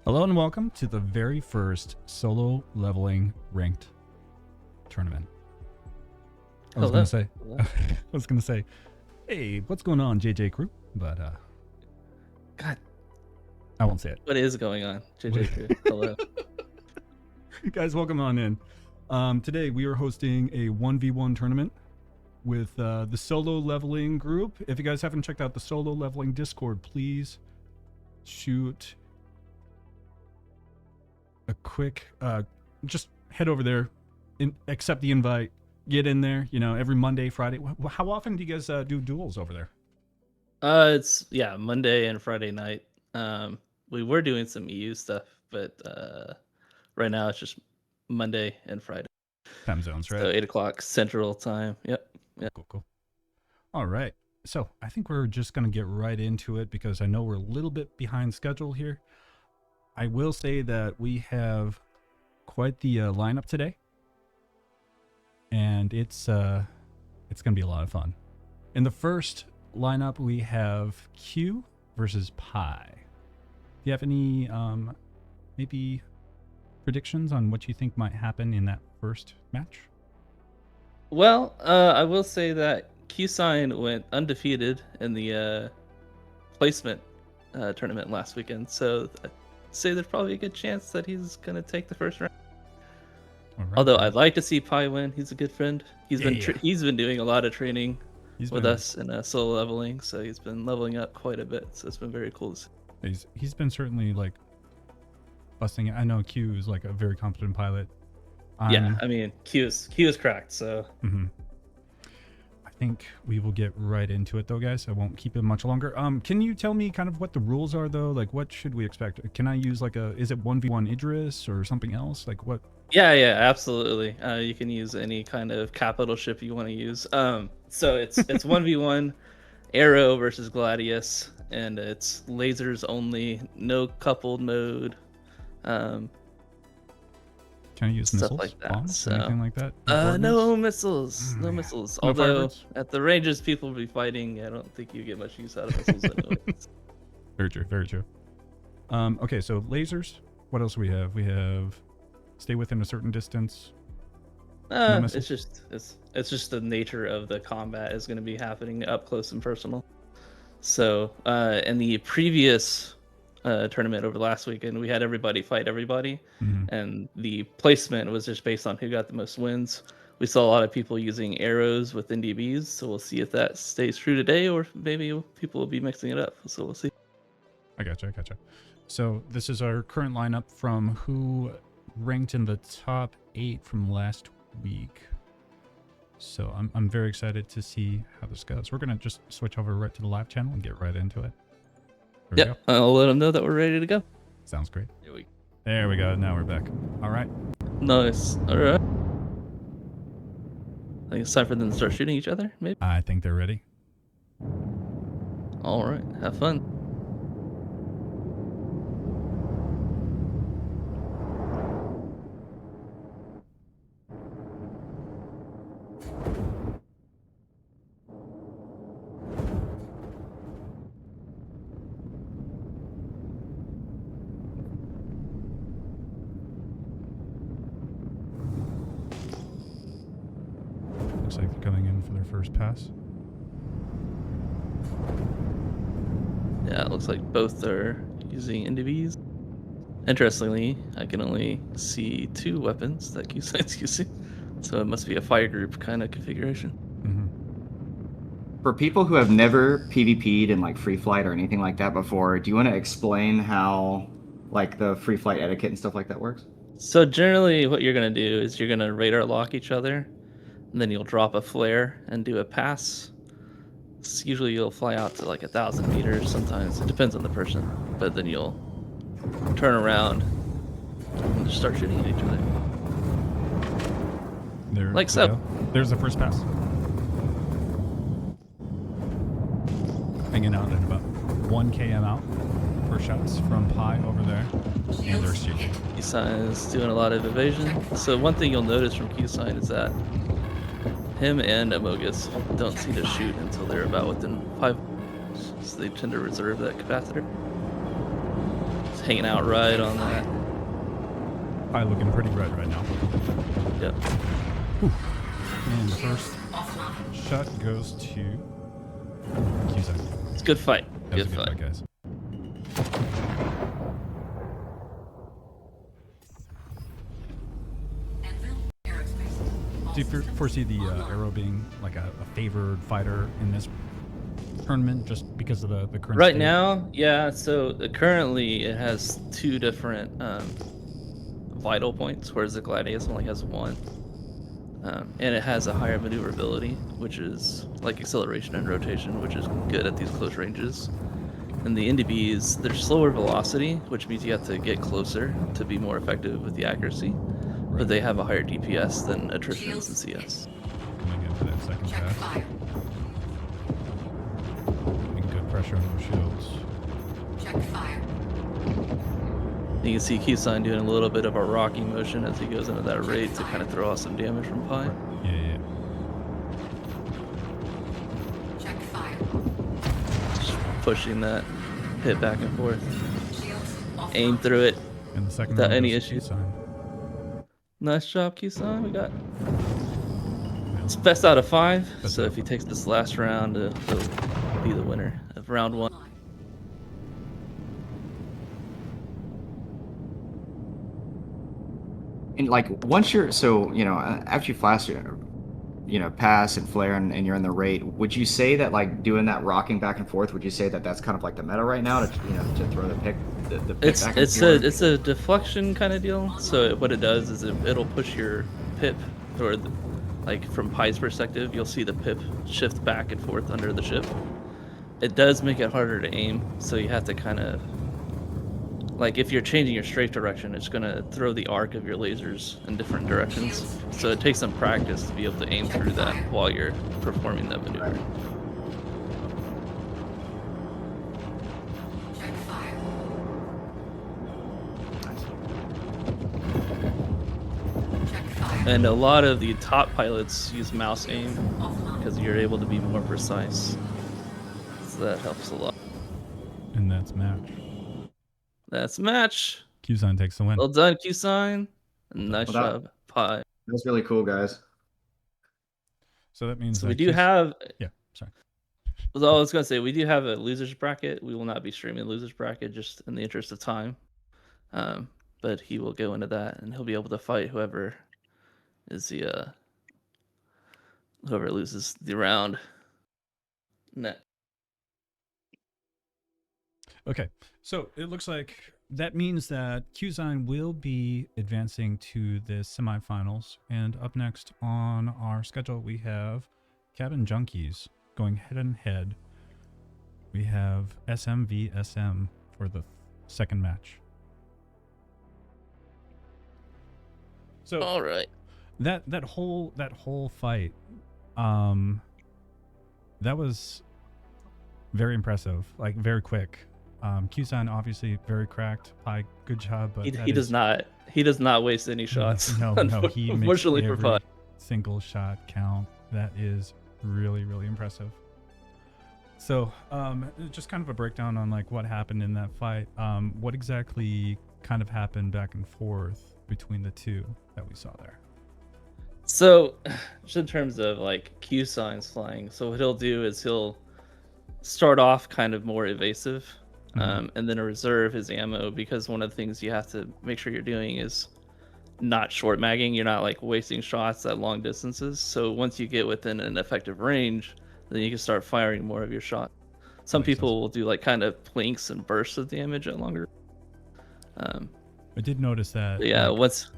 Hello and welcome to the very first solo leveling ranked tournament. I was gonna say, hey, what's going on, JJ crew? But God, I won't say it. what is going on, JJ crew? Hello. Guys, welcome on in. Today we are hosting a 1v1 tournament with the solo leveling group. If you guys haven't checked out the solo leveling Discord, please shoot a quick just head over there, accept the invite, get in there, you know, every Monday, Friday. How often do you guys do duels over there? It's Monday and Friday night. We were doing some EU stuff, but right now it's just Monday and Friday. Time zones, right? So 8 o'clock Central Time. Yep. Cool. All right. So I think we're just gonna get right into it because I know we're a little bit behind schedule here. I will say that we have quite the lineup today, and it's gonna be a lot of fun. In the first lineup, we have Q versus Pi. Do you have any maybe predictions on what you think might happen in that first match? Well, I will say that QSign went undefeated in the placement tournament last weekend, so I'd say there's probably a good chance that he's gonna take the first round. Right, Although I'd like to see Pi win. He's a good friend. He's Yeah. been doing a lot of training with been, us in solo leveling, so he's been leveling up quite a bit. So it's been very cool to see. He's been certainly like busting it. I know Q is like a very competent pilot. Yeah, I mean Q is cracked. So I think we will get right into it though, guys. I won't keep it much longer. Can you tell me kind of what the rules are though? Like, what should we expect? Can I use like is it 1v1 Idris or something else? Like what? Yeah, absolutely. You can use any kind of capital ship you want to use. So it's 1v1 Arrow versus Gladius, and it's lasers only, no coupled mode. Can I use Stuff missiles, like that. bombs, anything like that? No missiles. No missiles. No Although Firebirds? at the ranges people will be fighting, I don't think you get much use out of missiles anyways. Very true. Okay, so lasers. What else do we have? We have stay within a certain distance. No it's just the nature of the combat is going to be happening up close and personal. So in the previous tournament over last weekend, we had everybody fight everybody, and the placement was just based on who got the most wins. We saw a lot of people using arrows with NDBs, so we'll see if that stays true today, or maybe people will be mixing it up. So we'll see. I gotcha. So this is our current lineup from who ranked in the top 8 from last week. So I'm very excited to see how this goes. We're gonna just switch over right to the live channel and get right into it. Yep, I'll let them know that we're ready to go. Sounds great. There we go. Now we're back. All right. Nice. All right. I think it's time for them to start shooting each other, maybe? I think they're ready. All right. Have fun. Looks like they're coming in for their first pass. Yeah, it looks like both are using NDVs. Interestingly, I can only see 2 weapons that QSign's using, so it must be a fire group kind of configuration. For people who have never PvP'd in like free flight or anything like that before, do you want to explain how like the free flight etiquette and stuff like that works? So generally what you're going to do is you're going to radar lock each other, and then you'll drop a flare and do a pass. Usually you'll fly out to like 1,000 meters. Sometimes it depends on the person, but then you'll turn around and just start shooting at each other. There, like so. Go. There's the first pass. Hanging out at about 1 km out. First shots from Pi over there. And they're shooting. QSign is doing a lot of evasion. So one thing you'll notice from QSign is that him and Amogus don't seem to shoot until they're about within 5. So they tend to reserve that capacitor. hanging out right on that. Pi looking pretty red right now. Yep. And the first shot goes to Cusack. It's a good fight. That was Good a good fight. fight, guys. Do you foresee the Arrow being like a favored fighter in this tournament just because of the current Right state? now, yeah. So currently, it has 2 different vital points, whereas the Gladius only has 1. And it has a higher maneuverability, which is like acceleration and rotation, which is good at these close ranges. And the NDBs, they're slower velocity, which means you have to get closer to be more effective with the accuracy. But they have a higher DPS than attritions and CS. Coming in for that second pass. Getting good pressure on those shields. Check fire. You can see Q-Sign doing a little bit of a rocking motion as he goes into that raid to kind of throw off some damage from Pi. Yeah. Check fire. Just pushing that hit back and forth. Shields off. Aim through it. And the second Without round any goes to issues. Q-Sign. Nice job, Q-Sign. We got it's best out of 5. Best So out if of he takes this last round, he'll be the winner of round 1. And like once you're after you flash pass and flare and you're in the rate, would you say that like doing that rocking back and forth, would you say that that's kind of like the meta right now to to throw the pick It's back it's and a forth? it's a deflection kind of deal. So what it does is it'll push your pip, or like from Pi's perspective, you'll see the pip shift back and forth under the ship. It does make it harder to aim, so you have to kind of like if you're changing your strafe direction, it's gonna throw the arc of your lasers in different directions. So it takes some practice to be able to aim through that while you're performing that maneuver. Check fire. Check fire. And a lot of the top pilots use mouse aim Offline. because you're able to be more precise. So that helps a lot. And that's match. That's match. Q-Sign takes the win. Well done, Q-Sign. Nice Well, job, Pi. That's really cool, guys. So that means So we that do have. Yeah, sorry. Well, I was gonna say we do have a losers bracket. We will not be streaming the losers bracket just in the interest of time. But he will go into that and he'll be able to fight whoever is the whoever loses the round. Net. Okay, so it looks like that means that Q-Sign will be advancing to the semifinals. And up next on our schedule, we have Cabin Junkies going head and head. We have SM v SM for the second match. So All right. that whole fight, that was very impressive, like very quick. Q-Sign obviously very cracked. Pi, good job, but He does not waste any shots. No, he makes Unfortunately for every Pi. single shot count. That is really impressive. So, just kind of a breakdown on like what happened in that fight. What exactly kind of happened back and forth between the two that we saw there? So, just in terms of like Q-Sign's flying, so what he'll do is he'll start off kind of more evasive, and then reserve his ammo, because one of the things you have to make sure you're doing is not short magging. You're not like wasting shots at long distances. So once you get within an effective range, then you can start firing more of your shot. Some Makes people sense. will do like kind of plinks and bursts of damage at longer. I did notice that. Yeah, like, what's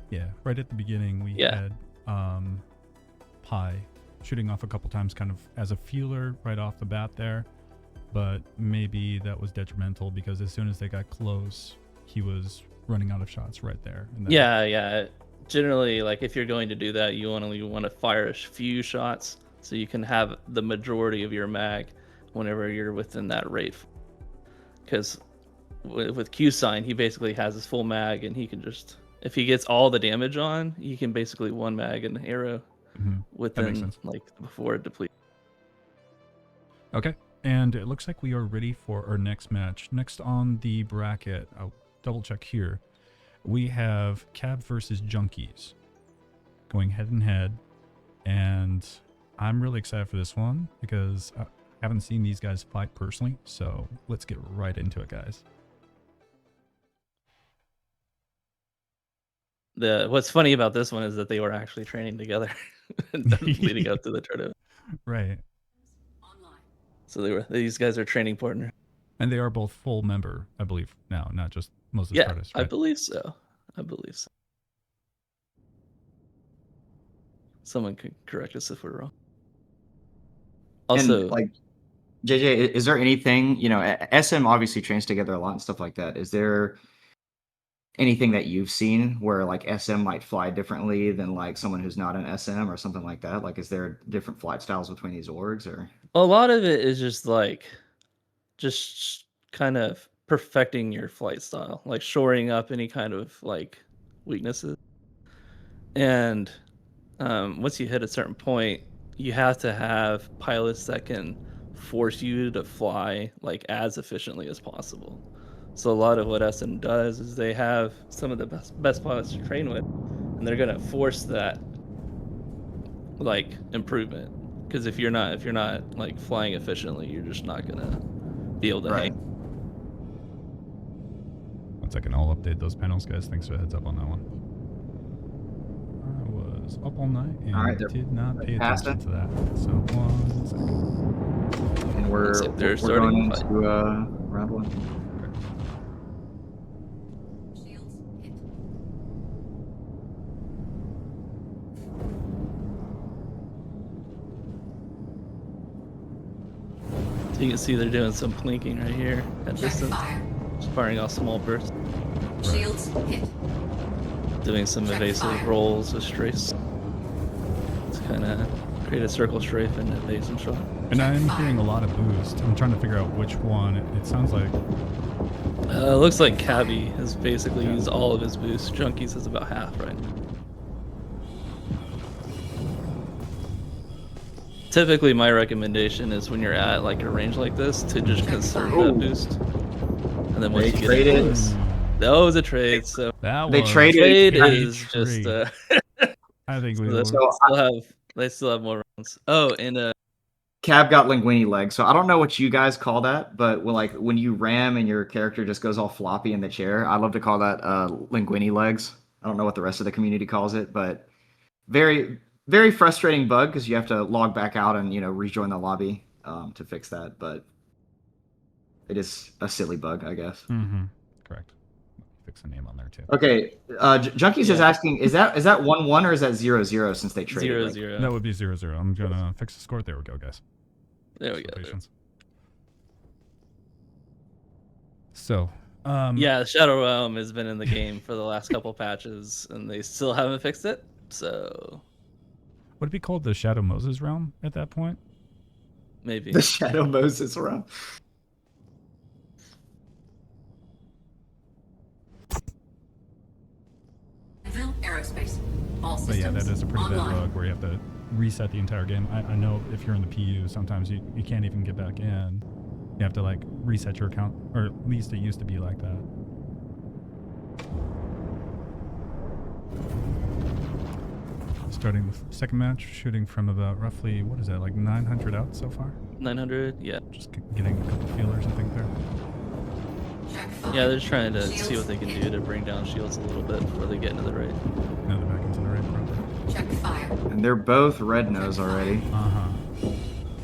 right at the beginning we had Pi shooting off a couple times kind of as a feeler right off the bat there, but maybe that was detrimental because as soon as they got close, he was running out of shots right there. And then- yeah. Generally, like if you're going to do that, you only want to fire a few shots so you can have the majority of your mag whenever you're within that rate. Because with Q-Sign, he basically has his full mag, and he can just, if he gets all the damage on, he can basically one mag an arrow makes within sense. like before it depletes. Okay, and it looks like we are ready for our next match. Next on the bracket, I'll double check here. We have Cab versus Junkies going head and head, and I'm really excited for this one because I haven't seen these guys fight personally, so let's get right into it, guys. What's funny about this one is that they were actually training together leading up to the tournament. Right. Online. So these guys are training partners. And they are both full member, I believe, now, not just Moses Yeah, Curtis. I Right? believe so. I believe so. Someone could correct us if we're wrong. Also, And like JJ, is there anything, you know, SM obviously trains together a lot and stuff like that. Is there anything that you've seen where like SM might fly differently than like someone who's not an SM or something like that? Like, is there different flight styles between these orgs or? a lot of it is just like, just kind of perfecting your flight style, like shoring up any kind of like weaknesses. And once you hit a certain point, you have to have pilots that can force you to fly like as efficiently as possible. So a lot of what SM does is they have some of the best pilots to train with, and they're gonna force that like improvement. Because if you're not like flying efficiently, you're just not gonna be able to Right. hang. 1 second, I'll update those panels, guys. Thanks for the heads up on that one. I was up all night and All right, they're did not pay passing. attention to that. So 1 second. And Looks like they're we're starting going to fight. into round one. Shields hit. So you can see they're doing some plinking right here at Check distance, fire. just firing off small bursts, Shields hit. doing some Check evasive fire. rolls with strafes to kind of create a circle strafe and evade some shot. And I'm hearing a lot of boost. I'm trying to figure out which one. It sounds like It looks like Cabby has basically used all of his boost. Junkies is about half right now. Typically, my recommendation is when you're at like a range like this to just conserve Ooh. that boost, and then once They you get traded. it close, that was a trade. So that They was traded. trade a is just trade. I think we so were. they still have more rounds. Oh, and Cab got linguini leg, so I don't know what you guys call that, but when you ram and your character just goes all floppy in the chair, I love to call that linguini legs. I don't know what the rest of the community calls it, but very, very frustrating bug because you have to log back out and rejoin the lobby to fix that. But it is a silly bug, I guess. Mm-hmm. Correct. Fix the name on there too. Okay, Junkies is asking, is that 1-1 or is that 0-0 since they traded? 0-0. That would be 0-0. I'm gonna fix the score. There we go, guys. There we So go. patience. So, Yeah, Shadow Realm has been in the game for the last couple patches, and they still haven't fixed it. So would it be called the Shadow Moses realm at that point? maybe. The Shadow Moses round. Anvil Aerospace. All But yeah, systems that is a pretty bad online. bug where you have to reset the entire game. I know if you're in the PU, sometimes you can't even get back in. You have to like reset your account, or at least it used to be like that. Starting the second match, shooting from about roughly, what is that, like 900 out so far? 900. Yeah. Just getting a couple feelers, I think, there. Check fire. Yeah, they're just trying to see what they can do to bring down shields a little bit before they get into the raid. Now they're back into the raid proper. Check fire. And they're both red nose already. Uh-huh.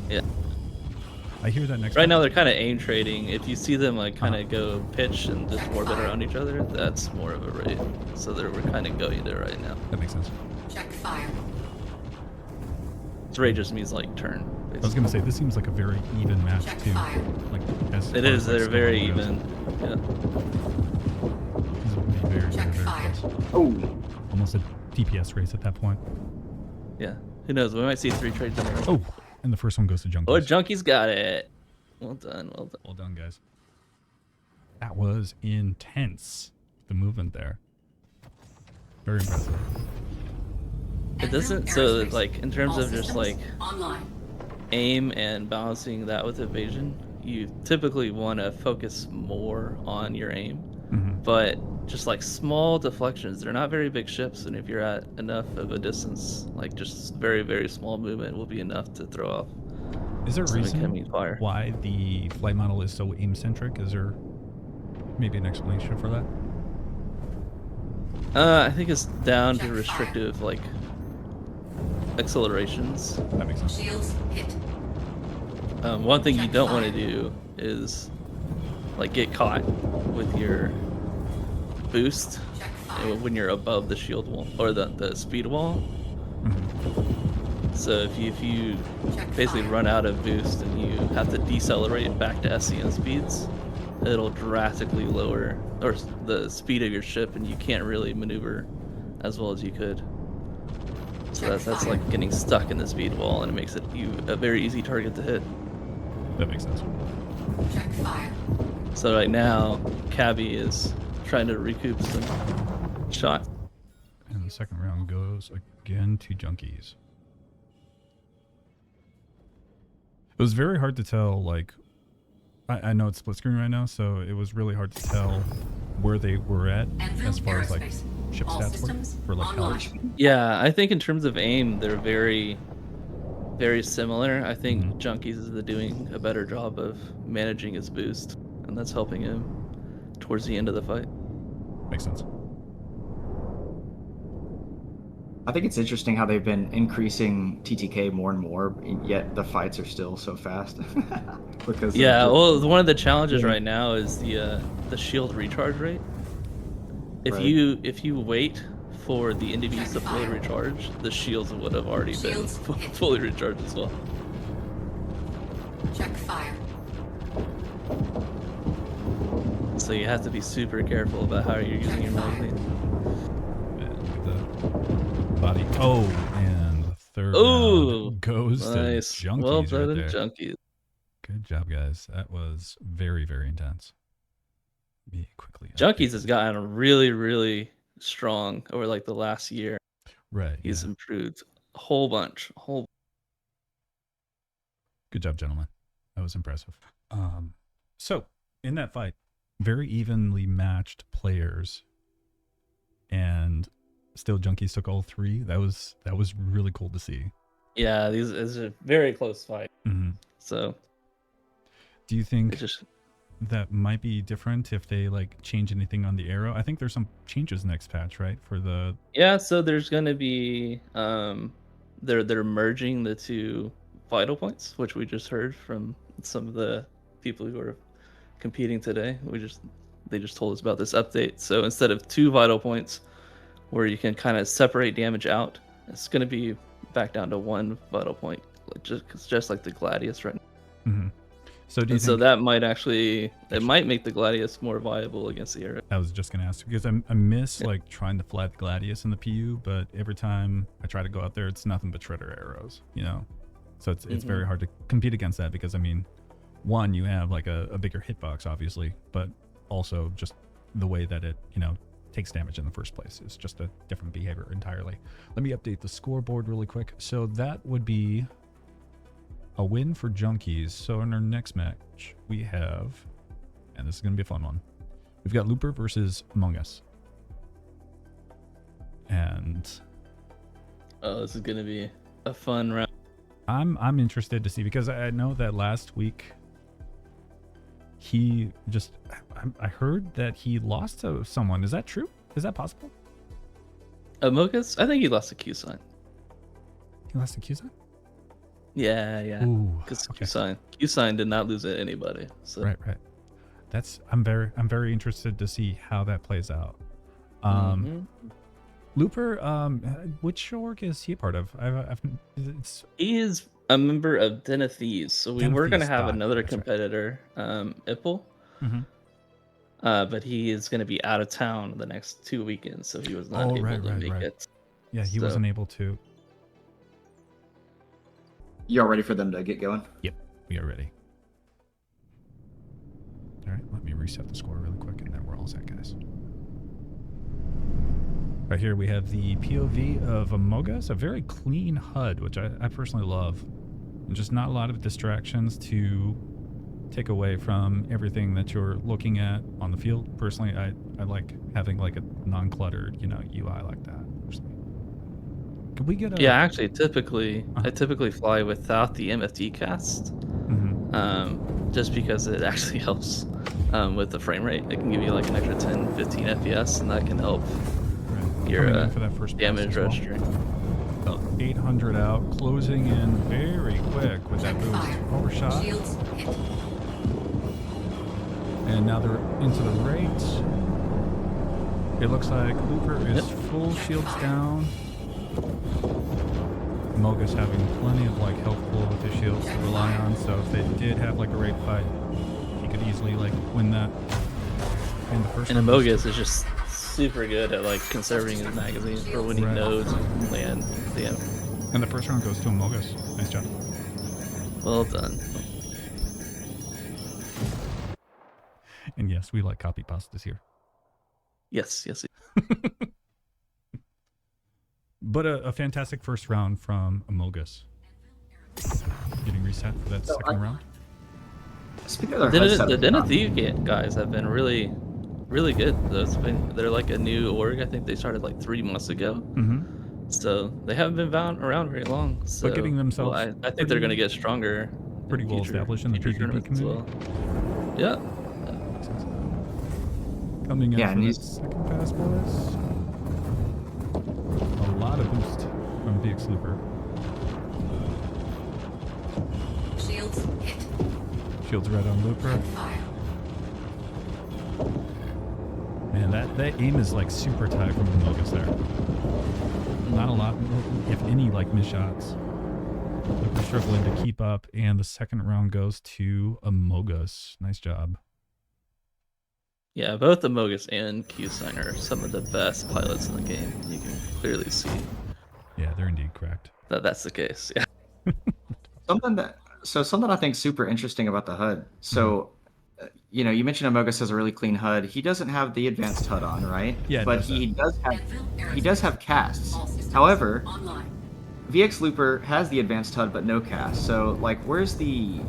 Yeah. I hear that next Right time. now they're kind of aim trading. If you see them like kind of go pitch and just orbit around each other, that's more of a raid. So we're kind of going there right now. That makes sense. Check fire. So raid just means like turn. I was gonna say, this seems like a very even match, Check too. fire. Like, as It far is. as, like, They're very skill goes. even. Yeah. These will be very, Check very, fire. very close. Oh, Almost a DPS race at that point. Yeah. Who knows? We might see 3 trades in a row. Oh, and the first one goes to Junkies. Oh, Junkies got it. Well done. Well done. Well done, guys. That was intense, the movement there. Very impressive. It doesn't. Anvil So Aerospace. like in terms All of just systems like online. aim and balancing that with evasion, you typically want to focus more on your aim but just like small deflections, they're not very big ships, and if you're at enough of a distance, like just very, very small movement will be enough to throw off Is there a some reason incoming fire. why the flight model is so aim-centric? Is there maybe an explanation for that? I think it's down to restrictive like accelerations. That makes sense. Shields hit. One thing you don't want to do is like get caught with your boost Check fire. when you're above the shield wall or the speed wall. So if you Check basically fire. run out of boost and you have to decelerate back to SCN speeds, it'll drastically lower the speed of your ship, and you can't really maneuver as well as you could. So that's like getting stuck in the speed wall, and it makes it a very easy target to hit. That makes sense. Check fire. So right now, Cabby is trying to recoup some shot. And the second round goes again to Junkies. It was very hard to tell, like, I know it's split screen right now, so it was really hard to tell where they were at as far as, like, ship All stats systems for like online. health. Yeah, I think in terms of aim, they're very, very similar. I think Junkies is doing a better job of managing his boost, and that's helping him towards the end of the fight. Makes sense. I think it's interesting how they've been increasing TTK more and more, yet the fights are still so fast. Because Yeah, well, one of the challenges right now is the shield recharge rate. If Right. you wait for the enemies to fully recharge, the shields would have already been Shields hit. fully recharged as well. Check fire. So you have to be super careful about how you're using your magazine. And the body. Oh, and the third Ooh, round goes nice. to Junkies Well right done, there. Junkies. Good job, guys. That was very, very intense. Be quickly. Junkies has gotten really, really strong over like the last year. Right. He's yeah. improved a whole bunch. Good job, gentlemen. That was impressive. So in that fight, very evenly matched players, and still Junkies took all three. That was really cool to see. Yeah, these is a very close fight. Mm-hmm. So Do you it think just that might be different if they like change anything on the arrow? I think there's some changes next patch, right? For the yeah. So there's gonna be they're merging the two vital points, which we just heard from some of the people who are competing today. They just told us about this update. So instead of two vital points where you can kind of separate damage out, it's going to be back down to one vital point, like just like the Gladius right now. Mm-hmm. So do you And so think that might it might make the Gladius more viable against the arrow. I was just gonna ask because I miss like trying to fly the Gladius in the PU, but every time I try to go out there, it's nothing but shredder arrows, you know. So it's very hard to compete against that because I mean, one, you have like a bigger hitbox, obviously, but also just the way that it, you know, takes damage in the first place is just a different behavior entirely. Let me update the scoreboard really quick. So that would be a win for Junkies. So in our next match, we have, and this is going to be a fun one, we've got Looper versus Among Us. And Oh, this is going to be a fun round. I'm interested to see because I know that last week he just I heard that he lost to someone. Is that true? Is that possible? Amogus? I think he lost to Q-Sign. He lost to Q-Sign? Yeah. Ooh, Because okay. Q-Sign did not lose at anybody. So Right. That's I'm very interested to see how that plays out. Looper, which org is he a part of? He is a member of Den of Thieves, so we Den of were going to Thieves, have another that's right. competitor, Ipple, but he is going to be out of town the next 2 weekends, so he was not able to make it. Yeah, he So- wasn't able to. You all ready for them to get going? Yep, we are ready. All right, let me reset the score really quick, and then we're all set, guys. Right here we have the POV of Amogus, a very clean HUD, which I personally love. And just not a lot of distractions to take away from everything that you're looking at on the field. Personally, I like having like a non-cluttered, UI like that. Can we get a... Yeah, actually, typically Uh-huh. I typically fly without the MFD cast, just because it actually helps with the frame rate. It can give you like an extra 10, 15 FPS, and that can help Right. your Coming in for that first pass damage as well. registering. About 800 out, closing in very quick with that Check boost. fire. Overshot. Shields hit. And now they're into the rates. It looks like Looper is full shields down. Mogus having plenty of like health pool with his shields to rely on, so if they did have like a raid fight, he could easily like win that in the first And round. Amogus is just super good at like conserving his magazine for when he Right. knows land damage. And the first round goes to Mogus. Nice job. Well done. And yes, we like copy pastas here. Yes. But a fantastic first round from Amogus. Getting reset for that second round. Speaking of their HUD The setup, Den of Thieves guys have been really good. They're like a new org. I think they started like 3 months ago. Mm-hmm. So they haven't been around very long. So getting themselves I think they're going to get stronger. pretty well established in the future PvP tournaments as community. well. Yeah. Coming in Yeah, for and the he's- second pass, boys. A lot of boost from VX Looper. Shields hit. Shields red on Looper. Check fire. Man, that aim is like super tight from Amogus there. Not a lot, if any, like missed shots. Looper struggling to keep up, and the second round goes to Amogus. Nice job. Yeah, both the Mogus and Q-Sign are some of the best pilots in the game. You can clearly see Yeah, they're indeed cracked. that that's the case. Yeah. something I think super interesting about the HUD. So, you mentioned Amogus has a really clean HUD. He doesn't have the advanced HUD on, right? Yeah, it but does he does have casts. All systems However, online. VX Looper has the advanced HUD but no cast. So, like, where's the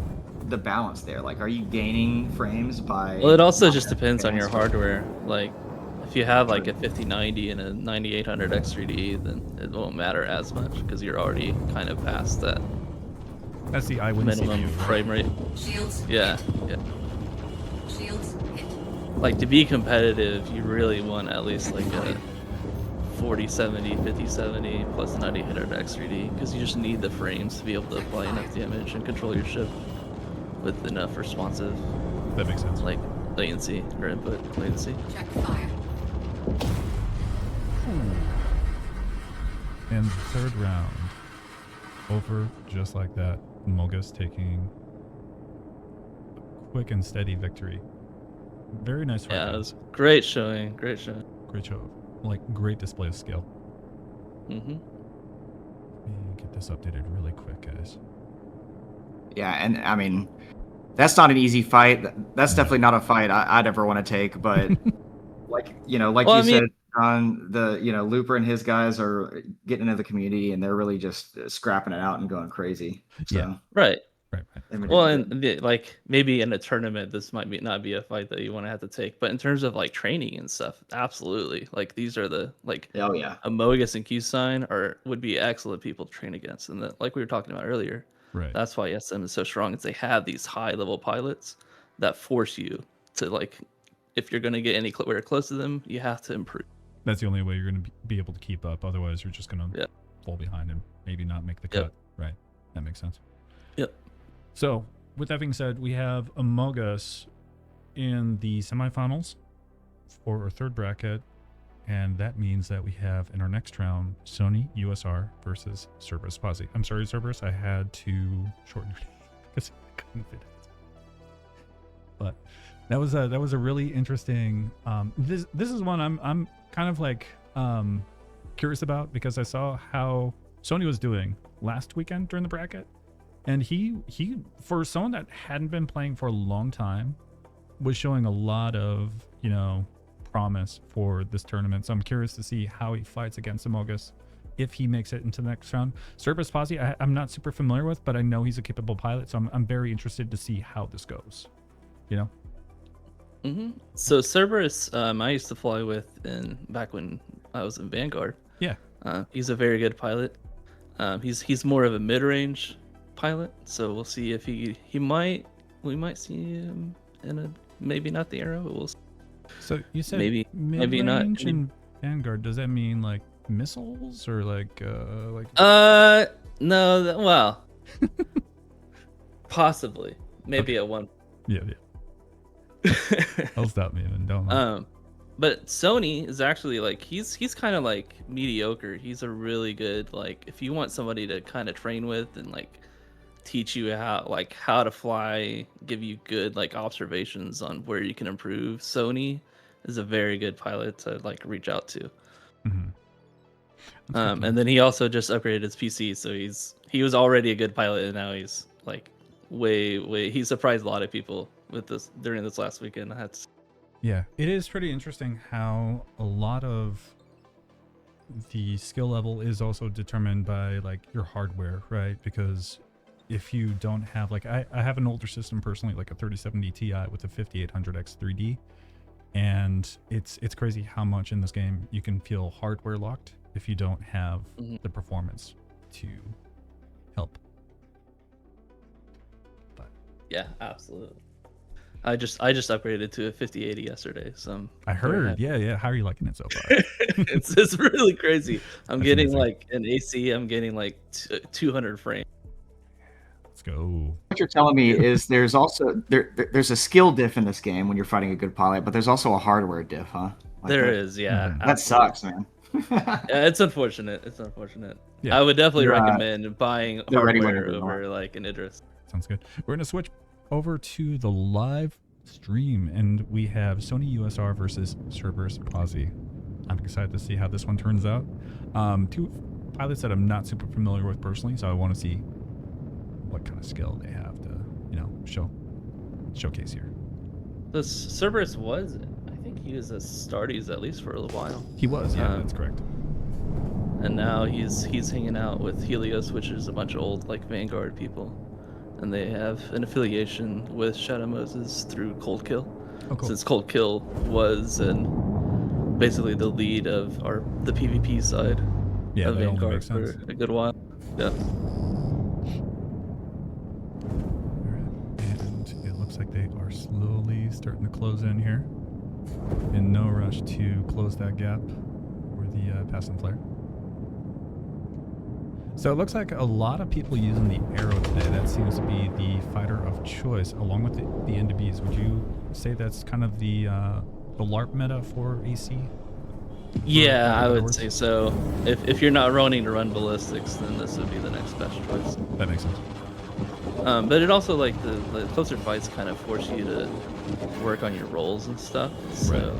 balance there? Like, are you gaining frames by? Well, it also not just having depends on your advanced? hardware. Like, if you have like a 5090 and a 9800 X3D, then it won't matter as much because you're already kind of past that That's the iWin minimum CPU. frame rate. Shields. Yeah. Shields hit. Like, to be competitive, you really want at least like a 4070, 5070 plus a 9800 X3D because you just need the frames to be able to apply enough damage and control your ship with enough responsive That makes sense. like latency or input latency. Check fire. And the third round, over just like that. Mogus taking a quick and steady victory. Very nice fight. Yeah, it guys. was great showing. Great showing. Great show. Like, great display of skill. Mm-hmm. Let me get this updated really quick, guys. Yeah, and I mean, that's not an easy fight. That's definitely not a fight I'd ever want to take. But like Well, you said, John, Looper and his guys are getting into the community, and they're really just scrapping it out and going crazy. So, Yeah. Right. Right. I mean, Well, and like maybe in a tournament, this might not be a fight that you want to have to take. But in terms of like training and stuff, absolutely. Like these are the like oh yeah, Amogus and Q-Sign would be excellent people to train against. And like we were talking about earlier, Right. that's why SM is so strong. Is they have these high level pilots that force you to like, if you're going to get anywhere close to them, you have to improve. That's the only way you're going to be able to keep up. Otherwise, you're just going to Yep. fall behind and maybe not make the Yep. cut. Right. That makes sense. Yep. So, with that being said, we have Amogus in the semifinals for our third bracket. And that means that we have in our next round, Sony USR versus Cerberus Posse. I'm sorry, Cerberus. I had to shorten your name because I couldn't fit it. But that was a really interesting. This is one I'm kind of like curious about because I saw how Sony was doing last weekend during the bracket, and he for someone that hadn't been playing for a long time was showing a lot of promise for this tournament. So I'm curious to see how he fights against Amogus if he makes it into the next round. Cerberus Posse, I'm not super familiar with, but I know he's a capable pilot, so I'm very interested to see how this goes. You know? So Cerberus, I used to fly with back when I was in Vanguard. Yeah. He's a very good pilot. He's more of a mid-range pilot, so we'll see if we might see him in a maybe not the Arrow, but we'll see. So you said maybe not. mid-range in Vanguard. Does that mean like missiles or like No, well, possibly, maybe at one. Yeah. I'll stop me and don't. But Sony is actually like he's kind of like mediocre. He's a really good, like, if you want somebody to kind of train with and like teach you how to fly, give you good like observations on where you can improve. Sony is a very good pilot to like reach out to. And then he also just upgraded his PC, so he was already a good pilot, and now he's like way he surprised a lot of people with this during this last weekend. Yeah, it is pretty interesting how a lot of the skill level is also determined by like your hardware, right? Because if you don't have like I have an older system personally, like a 3070 Ti with a 5800X 3D, and it's crazy how much in this game you can feel hardware locked if you don't have the performance to help. But yeah, absolutely. I just upgraded to a 5080 yesterday, so I heard, yeah. How are you liking it so far? it's really crazy. I'm That's getting amazing. like an AC. I'm getting like 200 frames. Let's go. What you're telling me is there's also there's a skill diff in this game when you're fighting a good pilot, but there's also a hardware diff, huh? Like There is, yeah. That sucks, man. Yeah, it's unfortunate. Yeah. I would definitely You're, recommend buying they're ready when hardware you're over like an Idris. Sounds good. We're going to switch over to the live stream, and we have Sony USR versus Cerberus Posse. I'm excited to see how this one turns out. Two pilots that I'm not super familiar with personally, so I want to see what kind of skill they have to, showcase here. The Cerberus I think he was a Stardies at least for a little while. He was, yeah, that's correct. And now he's hanging out with Helios, which is a bunch of old like Vanguard people, and they have an affiliation with Shadow Moses through Cold Kill. Oh, cool. Since Cold Kill was basically the lead of the PvP side of that only Vanguard makes for sense. a good while. Yeah. And it looks like they are slowly starting to close in here. In no rush to close that gap for the pass and flare. So it looks like a lot of people using the Arrow today. That seems to be the fighter of choice, along with the NDBs. Would you say that's kind of the LARP meta for AC? Yeah, I would say so. If you're not running to run ballistics, then this would be the next best choice. That makes sense. But it also, like, the closer fights kind of force you to work on your rolls and stuff. So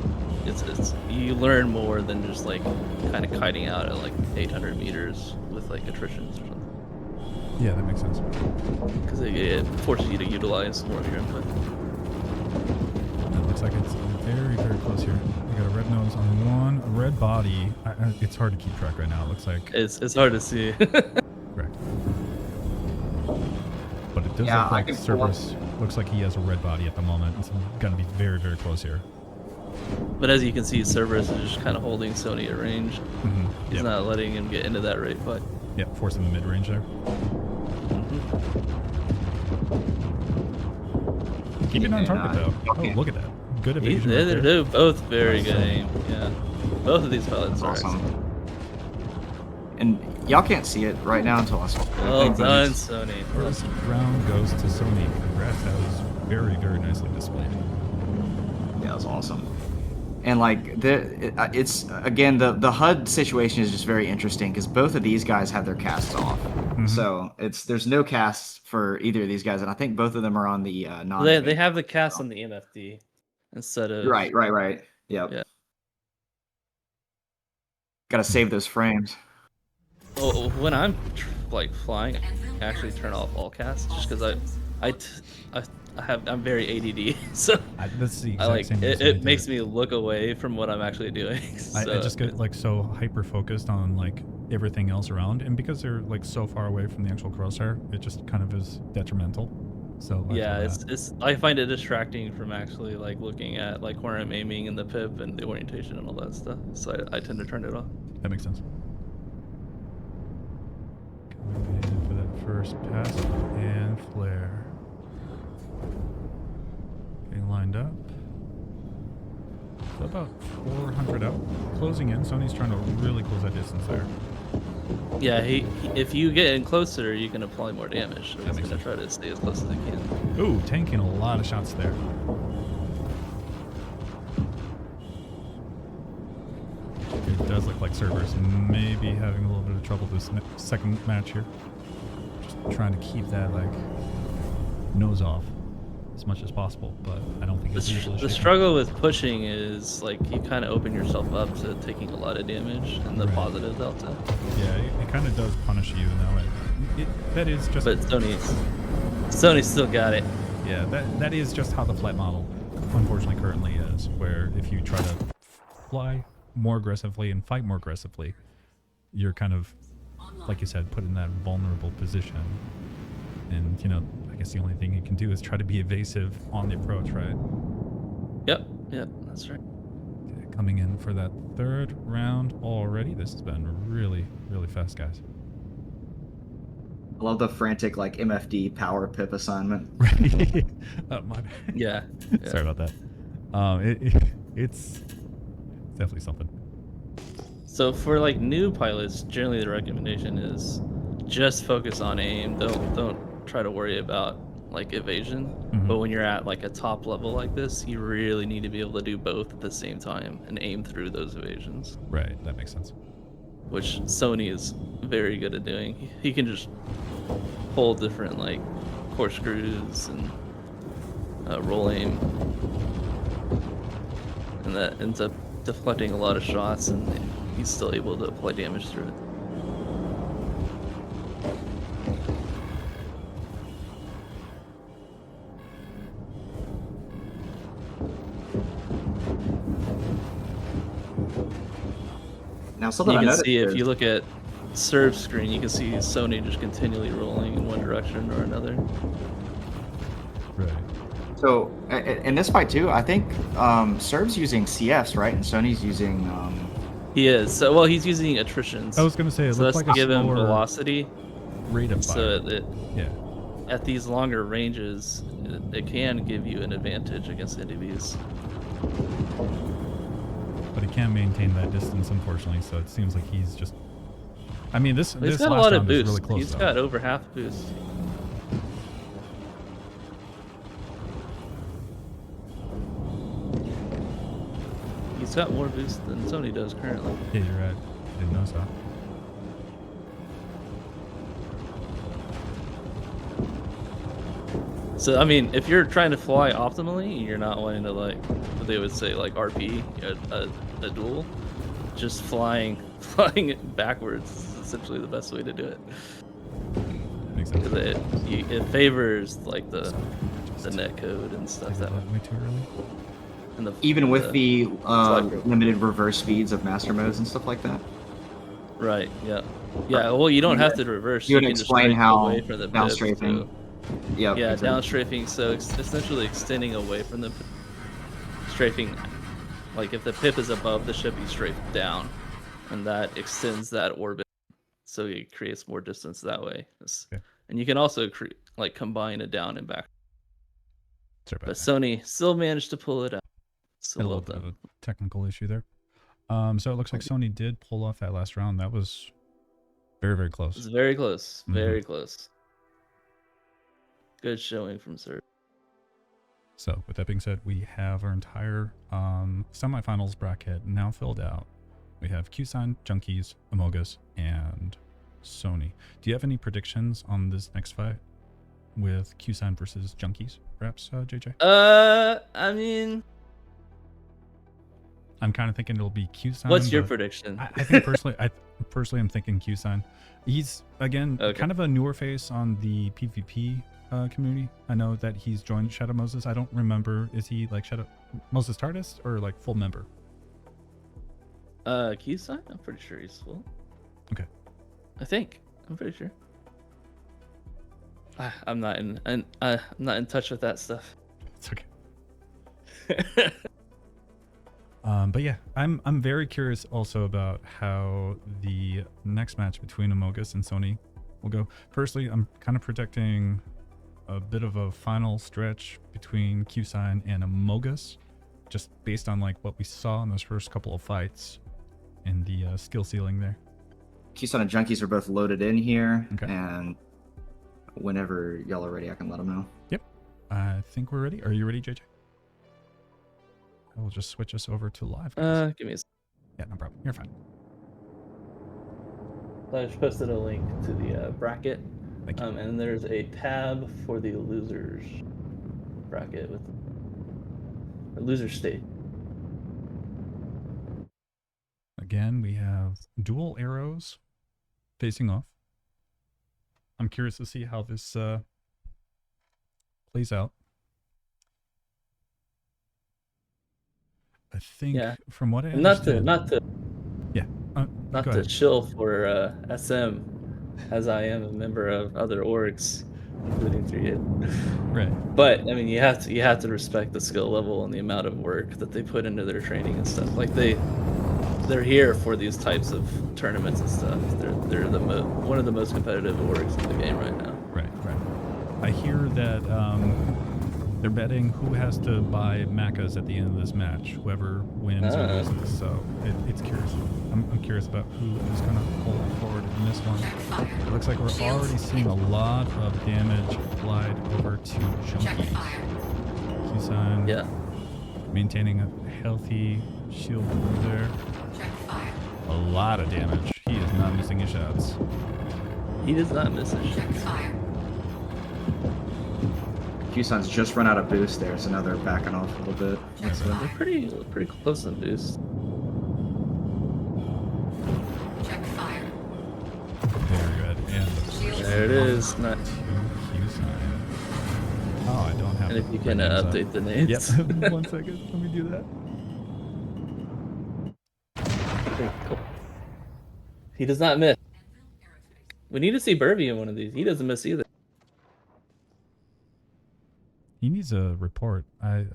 it's you learn more than just like kind of kiting out at like 800 meters with like attritions or something. Yeah, that makes sense. Because it forces you to utilize more of your input. It looks like it's very, very close here. We got a red nose on one, a red body. It's hard to keep track right now. It looks like It's hard to see. correct. But it does look like Cerberus looks like he has a red body at the moment. It's going to be very, very close here. But as you can see, Cerberus is just kind of holding Sony at range. He's Yep. not letting him get into that rate fight. Yep, forcing the mid-range there. Keeping on target, though. Oh, look at that. Good evasion right there. They're both very good aim. Yeah. Both of these pilots are Awesome. excellent. And y'all can't see it right now until us. Well done, Sony. First round goes to Sony. Congrats, that was very, very nicely displayed. Yeah, that was awesome. And like it's again the HUD situation is just very interesting because both of these guys have their casts off. So there's no casts for either of these guys, and I think both of them are on the non. They have the cast on the MFD instead of Right. Yep. Yeah. Gotta save those frames. Well, when I'm like flying, I actually turn off all casts just because I'm very ADD, so That's the I exact like same reason I it do makes me look away from what I'm actually doing. I So just get like so hyper focused on like everything else around, and because they're like so far away from the actual crosshair, it just kind of is detrimental. So I Yeah, feel that. it's I find it distracting from actually like looking at like where I'm aiming and the pip and the orientation and all that stuff. So I tend to turn it off. That makes sense. Coming in for that first pass and flare. Getting lined up. So about 400 out. Closing in. Sony's trying to really close that distance there. Yeah, if you get in closer, you can apply more damage. So he's makes gonna try to stay as close as he can. Ooh, tanking a lot of shots there. It does look like servers may be having a little bit of trouble this second match here. Just trying to keep that like nose off as much as possible, but I don't think it's usually The struggle with pushing is like you kind of open yourself up to taking a lot of damage and the Right. positive delta. Yeah, it kind of does punish you in that way. That is just. But Sony's still got it. Yeah, that is just how the flight model, unfortunately, currently is. Where if you try to fly more aggressively and fight more aggressively, you're kind of, like you said, put in that vulnerable position. And you know, I guess the only thing you can do is try to be evasive on the approach, right? Yep, that's right. Okay, coming in for that third round already. This has been really, really fast, guys. I love the frantic like MFD power pip assignment. Right. My bad. Yeah. Sorry about that. It's definitely something. So for like new pilots, generally the recommendation is just focus on aim. Don't try to worry about like evasion. Mhm. But when you're at like a top level like this, you really need to be able to do both at the same time and aim through those evasions, Right, that makes sense. which Sony is very good at doing. He can just pull different like corkscrews and roll aim, and that ends up deflecting a lot of shots, and he's still able to apply damage through it. Now something You I can noticed see if is- you look at Serve's screen, you can see Sony just continually rolling in one direction or another. Right. So in this fight too, I think Serve's using CFs, right, and Sony's using. He is. So, well, he's using attritions. I was gonna say it So looks that's like to a give him slower velocity. rate of fire. So that Yeah. at these longer ranges, it can give you an advantage against NDVs. But he can't maintain that distance, unfortunately. So it seems like he's just. I mean, this He's this got a last lot of round is boost. really close. He's though. got over half boost. He's got more boost than Sony does currently. Yeah, you're right. Didn't know so. So I mean, if you're trying to fly optimally, you're not wanting to like what they would say like RP a duel. Just flying it backwards is essentially the best way to do it. Makes sense. Because it favors like the net code and stuff Is that that way too early? and the Even with the flight group. limited reverse speeds of master modes and stuff like that. Right. Yeah. Yeah. Well, you don't have to reverse. You would can just explain strafe how away from the down pip, strafing. so- Yep, Yeah, exactly. down strafing. So essentially extending away from the strafing. Like if the pip is above the ship, you strafe down, and that extends that orbit, so it creates more distance that way. Okay. And you can also like combine it down and back. Sorry about But that. Sony still managed to pull it out. So Had a well little bit of done. a technical issue there. So it looks like Sony did pull off that last round. That was very, very It's close. very close. Mhm. Very close. Good showing from Sir. So with that being said, we have our entire semifinals bracket now filled out. We have QSign, Junkies, Amogus, and Sony. Do you have any predictions on this next fight with QSign versus Junkies, perhaps, JJ? I mean, I'm kind of thinking it'll be QSign. what's your but prediction? I think personally, I'm thinking QSign. He's again Okay. kind of a newer face on the PvP community. I know that he's joined Shadow Moses. I don't remember. Is he like Shadow Moses Tardis or like full member? Keysign? I'm pretty sure he's full. Okay. I think. I'm pretty sure. I'm not in touch with that stuff. It's okay. But yeah, I'm very curious also about how the next match between Amogus and Sony will go. Firstly, I'm kind of predicting a bit of a final stretch between QSign and Amogus, just based on like what we saw in those first couple of fights and the skill ceiling there. Keystone and Junkies are both loaded in here, Okay. and whenever y'all are ready, I can let them know. Yep, I think we're ready. Are you ready, JJ? I will just switch us over to live. guys. Give me a Yeah, no problem. You're fine. I just posted a link to the bracket, Thank you. and there's a tab for the losers bracket with the loser state. Again, we have dual arrows facing off. I'm curious to see how this plays out. I think from what I And not understood, to yeah, not go to ahead. chill for SM, as I am a member of other orgs, including 3-8. Right. But I mean, you have to respect the skill level and the amount of work that they put into their training and stuff. Like they're here for these types of tournaments and stuff. They're one of the most competitive orgs in the game right now. Right. I hear that they're betting who has to buy Macas at the end of this match, whoever wins or loses. So it's curious. I'm curious about who is going to pull forward in this one. It looks like we're already seeing a lot of damage applied over to Junkies. Q-Sign maintaining a healthy shield there. A lot of damage. He is not missing his shots. He does not miss it. Q-Sun's just run out of boost there, so now they're backing off a little bit. They're pretty close on boost. Very good. And There it is. Not. Q-Sign. Oh, I don't have. And if you can names up. update the names. Yep. 1 second. Let me do that. Cool. He does not miss. We need to see Burby in one of these. He doesn't miss either. He needs a report. I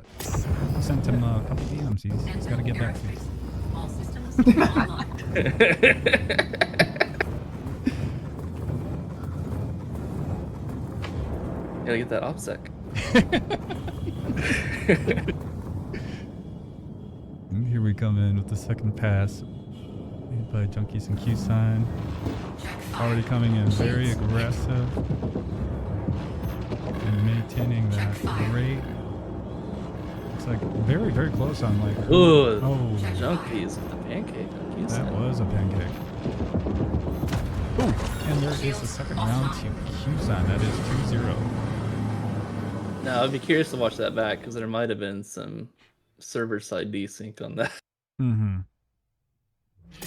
sent him a couple DMs. He's got to get back to me. All systems online. Gotta get that OPSEC. And here we come in with the second pass made by Junkies and Q-Sign. Already coming in very aggressive and maintaining that rate. It's like very, very close on like. Ooh, Oh, Junkies with the pancake. that was a pancake. Ooh, and there is the second round to Q-Sign. That is 2-0. Now, I'd be curious to watch that back because there might have been some server-side desync on that. Mm-hmm.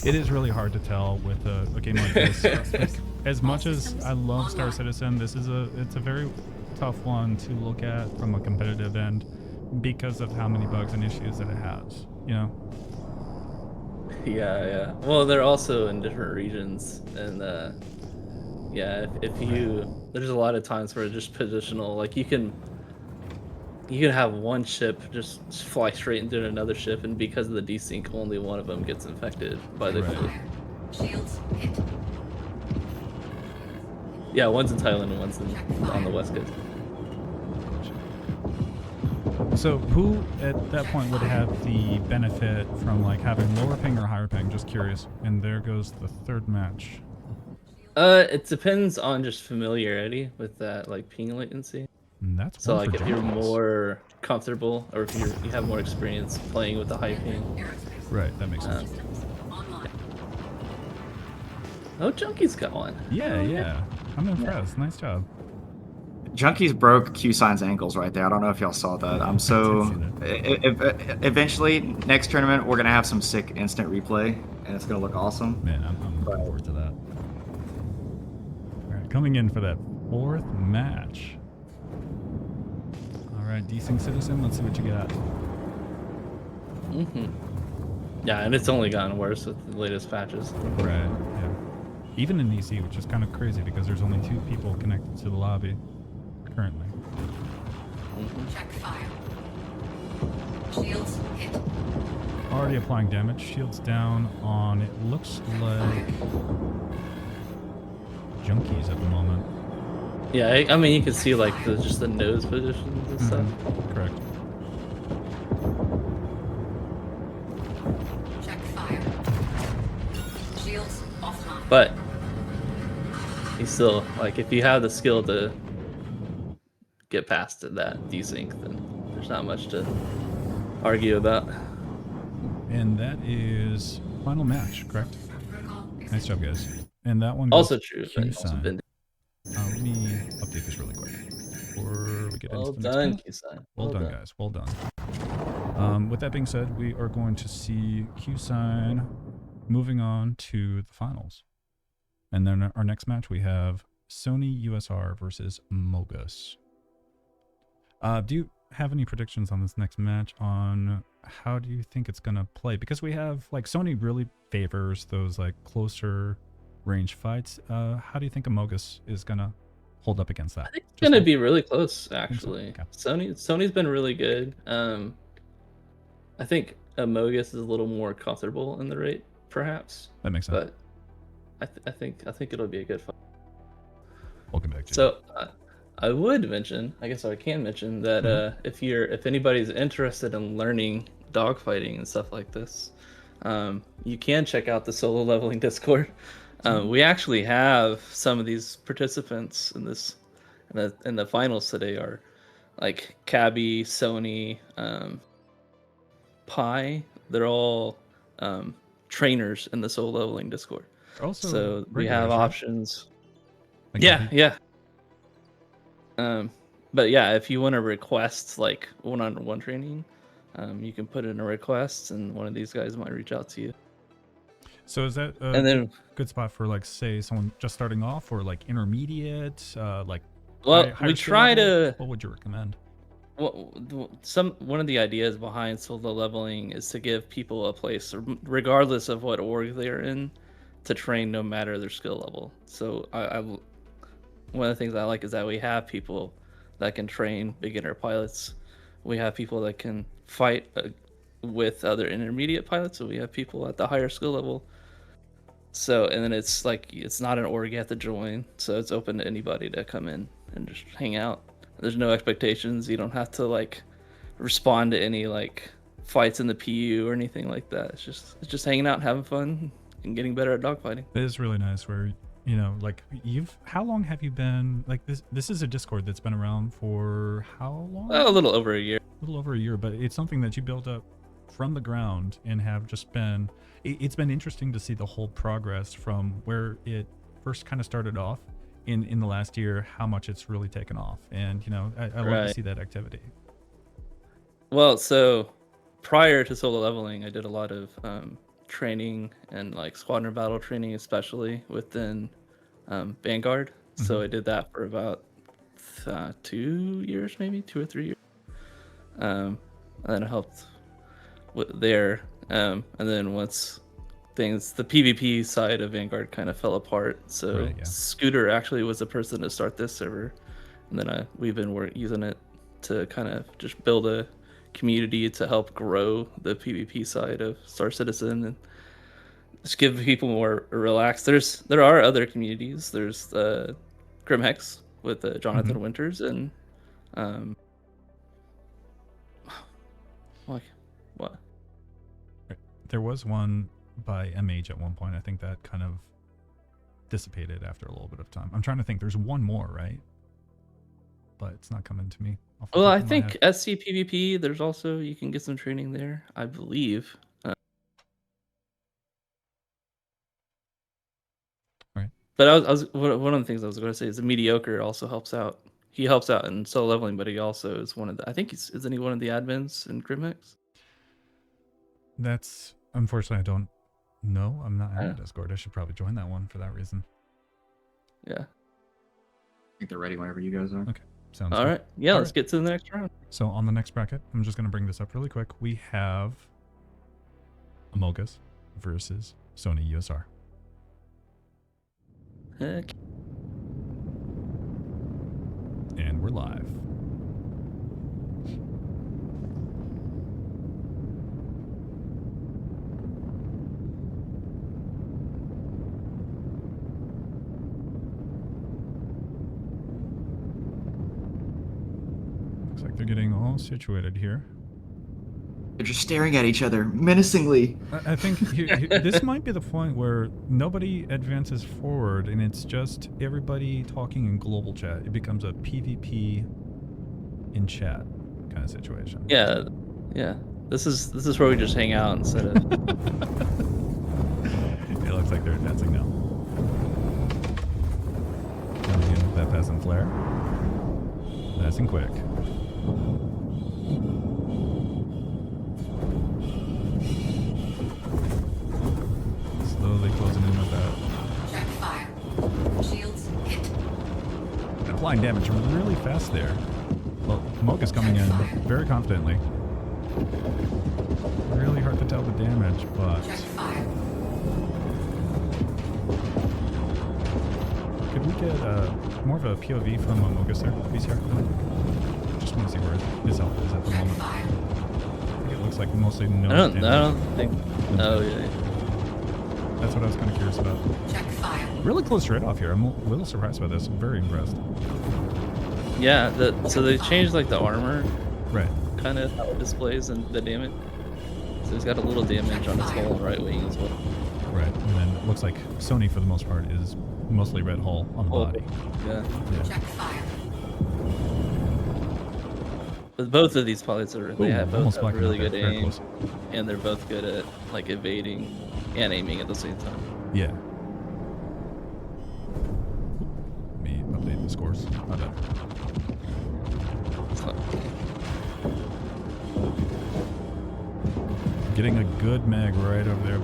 It is really hard to tell with a game like this. As much as I love Star Citizen, it's a very tough one to look at from a competitive end because of how many bugs and issues that it has. You know. Yeah. Well, they're also in different regions, and if you, there's a lot of times where it's just positional. Like you can have one ship just fly straight into another ship, and because of the desync, only one of them gets infected by the flu. Shields hit. Yeah, one's in Thailand and one's on the west coast. So who at that point would have the benefit from like having lower ping or higher ping? Just curious. And there goes the third match. It depends on just familiarity with that like ping latency. And that's So one like for if you're Junkies. more comfortable or if you have more experience playing with the high ping. Right, that makes sense. Online. Oh, Junkie's got one. Yeah. I'm impressed. Nice job. Junkies broke Q-Sign's ankles right there. I don't know if y'all saw that. I'm so... Eventually, next tournament, we're going to have some sick instant replay, and it's going to look awesome. Man, I'm looking forward to that. All right, coming in for that fourth match. All right, Desync Citizen, let's see what you got. Yeah, and it's only gotten worse with the latest patches. Right, yeah. even in EC, which is kind of crazy because there's only 2 people connected to the lobby currently. Check fire. Shields hit. Already applying damage. Shields down on, it looks like, junkies at the moment. Yeah, I mean, you can see like just the nose positions and stuff. Correct. Check fire. Shields offline. But you still like if you have the skill to get past that desync, then there's not much to argue about. And that is final match, correct? Protocol Nice job, guys. And that one goes Also true. Q But also sign. been Let me update this really quick before we get well into the next done, panel. Q-Sign. Well done, guys. Well done. With that being said, we are going to see Q sign moving on to the finals. And then our next match, we have Sony USR versus Mogus. Do you have any predictions on this next match on how do you think it's going to play? Because we have, like, Sony really favors those, like, closer range fights. How do you think Amogus is going to hold up against that? I think it's gonna be really close, actually. Okay. Sony's been really good. I think Amogus is a little more comfortable in the rate, perhaps. That makes sense. But I think it'll be a good fight. Welcome back, Jimmy. So I would mention, I guess I can mention that if anybody's interested in learning dogfighting and stuff like this, you can check out the solo leveling Discord. We actually have some of these participants in this in the finals today are like Cabby, Sony, Pi. They're all trainers in the solo leveling Discord. Also, So we regulars, have right? options. Like, Yeah. But yeah, if you want to request like one-on-one training, you can put in a request, and one of these guys might reach out to you. So is that a And then, good spot for, like, say, someone just starting off, or like intermediate, like well, higher we skill try level? to. What would you recommend? Well, one of the ideas behind solo leveling is to give people a place, regardless of what org they're in, to train no matter their skill level. So one of the things I like is that we have people that can train beginner pilots. We have people that can fight with other intermediate pilots, so we have people at the higher skill level. So, and then it's like, it's not an org you have to join, so it's open to anybody to come in and just hang out. There's no expectations. You don't have to like respond to any like fights in the PU or anything like that. It's just hanging out, having fun, and getting better at dogfighting. It is really nice where, you know, like, how long have you been, like, this is a Discord that's been around for how long? Well, a little over a year. A little over a year, but it's something that you built up from the ground and have just been, it's been interesting to see the whole progress from where it first kind of started off in the last year, how much it's really taken off. And, you know, I love to Right. see that activity. Well, so prior to solo leveling, I did a lot of training and like squadron battle training, especially within Vanguard. So I did that for about 2 years, maybe 2 or 3 years. And then I helped there. And then once the PvP side of Vanguard kind of fell apart. So Right, yeah. Scooter actually was the person to start this server. And then we've been using it to kind of just build a community to help grow the PvP side of Star Citizen and just give people more relaxed. There are other communities. There's Grim Hex with Jonathan Winters and what? There was one by MH at one point. I think that kind of dissipated after a little bit of time. I'm trying to think. There's one more, right? But it's not coming to me. off the Well, top I of my think head. SC PvP. There's also you can get some training there, I believe. Right. But I was one of the things I was going to say is the mediocre also helps out. He helps out in solo leveling, but he also is one of the. I think isn't he one of the admins in Grimhex? That's, unfortunately, I don't know. I'm not in Yeah. the Discord. I should probably join that one for that reason. Yeah. I think they're ready whenever you guys are. Sounds All good. right. Yeah. All Let's right. get to the next round. So on the next bracket, I'm just going to bring this up really quick. We have Amogus versus Sony USR. Okay. And we're live. Looks like they're getting all situated here. They're just staring at each other menacingly. I think this might be the point where nobody advances forward and it's just everybody talking in global chat. It becomes a PvP in chat kind of situation. Yeah, yeah. This is where we just hang out instead of. It looks like they're advancing now. Coming in with that peasant flare. Nice and quick. Slowly closing in with that. Check fire. Shields hit. Applying damage really fast there. Well, Mocha's coming in very confidently. Really hard to tell the damage, but Check fire. could we get more of a POV from Mocha's there? He's here. Just want to see where his health is at the Check moment. fire. I think it looks like mostly no I damage. don't think. Oh yeah. That's what I was kind of curious about. Check fire. Really close trade-off here. I'm a little surprised by this. I'm very impressed. Yeah. So they changed like the armor Right. kind of how it displays and the damage. So he's got a little damage on his whole right wing as well. Right. And then it looks like Sony, for the most part, is mostly red hull on the Oh, body. yeah. Yeah. Check fire. But both of these pilots are they Ooh, have both almost have blacking really out good there. Very aim, close. and they're both good at like evading and aiming at the same time. Yeah. Let me update the scores. My bad. So, Getting a good mag right over there.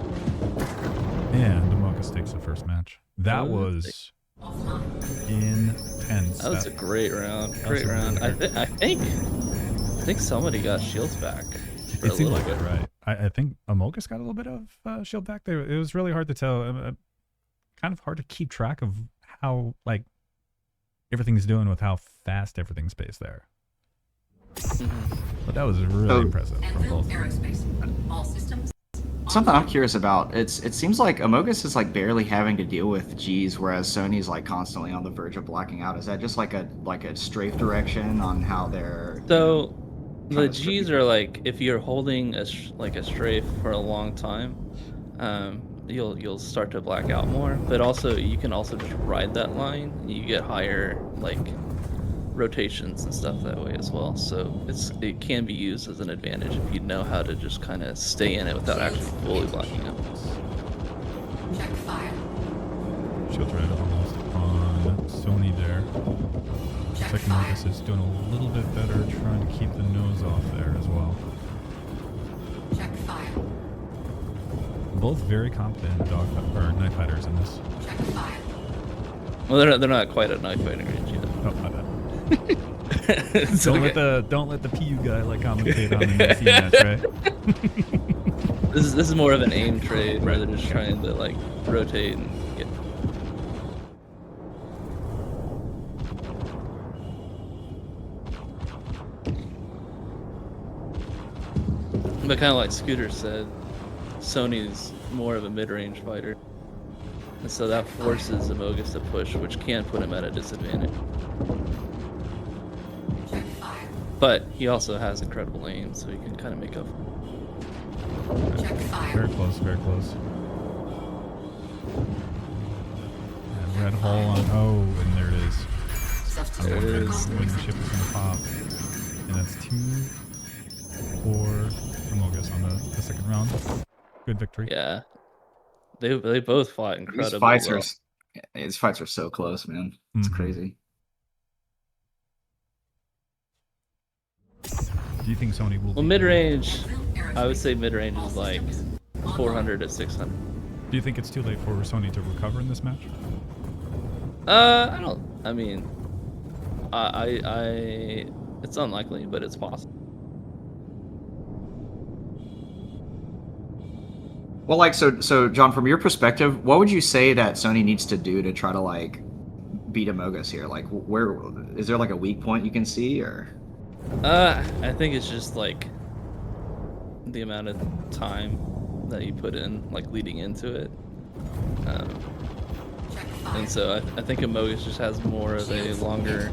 And the Mocha takes the first match. That was Offline. intense. that was a great round. That Great was a round. really I think somebody got shields back. For It a seemed little like it, bit. right? I think Amogus got a little bit of shield back there. It was really hard to tell. Kind of hard to keep track of how like everything's doing with how fast everything's paced there. But that was really So- impressive from Enfield both. Aerospace. All systems. Something I'm curious about. It seems like Amogus is like barely having to deal with G's, whereas Sony's like constantly on the verge of blacking out. Is that just like a strafe direction on how they're? So the trying to strip G's you? are like if you're holding a like a strafe for a long time, you'll start to black out more. But also you can also just ride that line. You get higher like rotations and stuff that way as well. So it can be used as an advantage if you know how to just kind of stay in it without actually fully blacking out. Check fire. Shield red almost on Sony there. Check Looks like fire. Amogus is doing a little bit better trying to keep the nose off there as well. Check fire. Both very competent knife fighters in this. Check fire. Well, they're not quite at knife fighting range yet. Oh, my bad. It's Don't okay. let the PU guy like commentate on the UFC match, right? This is more of an aim trade where they're just trying to like rotate and get. But kind of like Scooter said, Sony's more of a mid-range fighter, and so that forces Amogus to push, which can put him at a disadvantage. Check fire. But he also has incredible aim, so he can kind of make up. Check fire. Very close, very close. And red hull on and there it is. I There it wondered is. when the ship was gonna pop. And that's 2 for Amogus on the second round. Good victory. Yeah, they both fought incredibly These fights are so close, man. It's Mhm. crazy. Do you think Sony will Well, be- mid-range, Enfield Aerospace. I would say mid-range is like 400 to 600. Do you think it's too late for Sony to recover in this match? I don't. I mean, I it's unlikely, but it's possible. Well, like, so John, from your perspective, what would you say that Sony needs to do to try to like beat Amogus here? Like, where is there like a weak point you can see, or? I think it's just like the amount of time that you put in, like leading into it. Check 5. And so I think Amogus just has more of a longer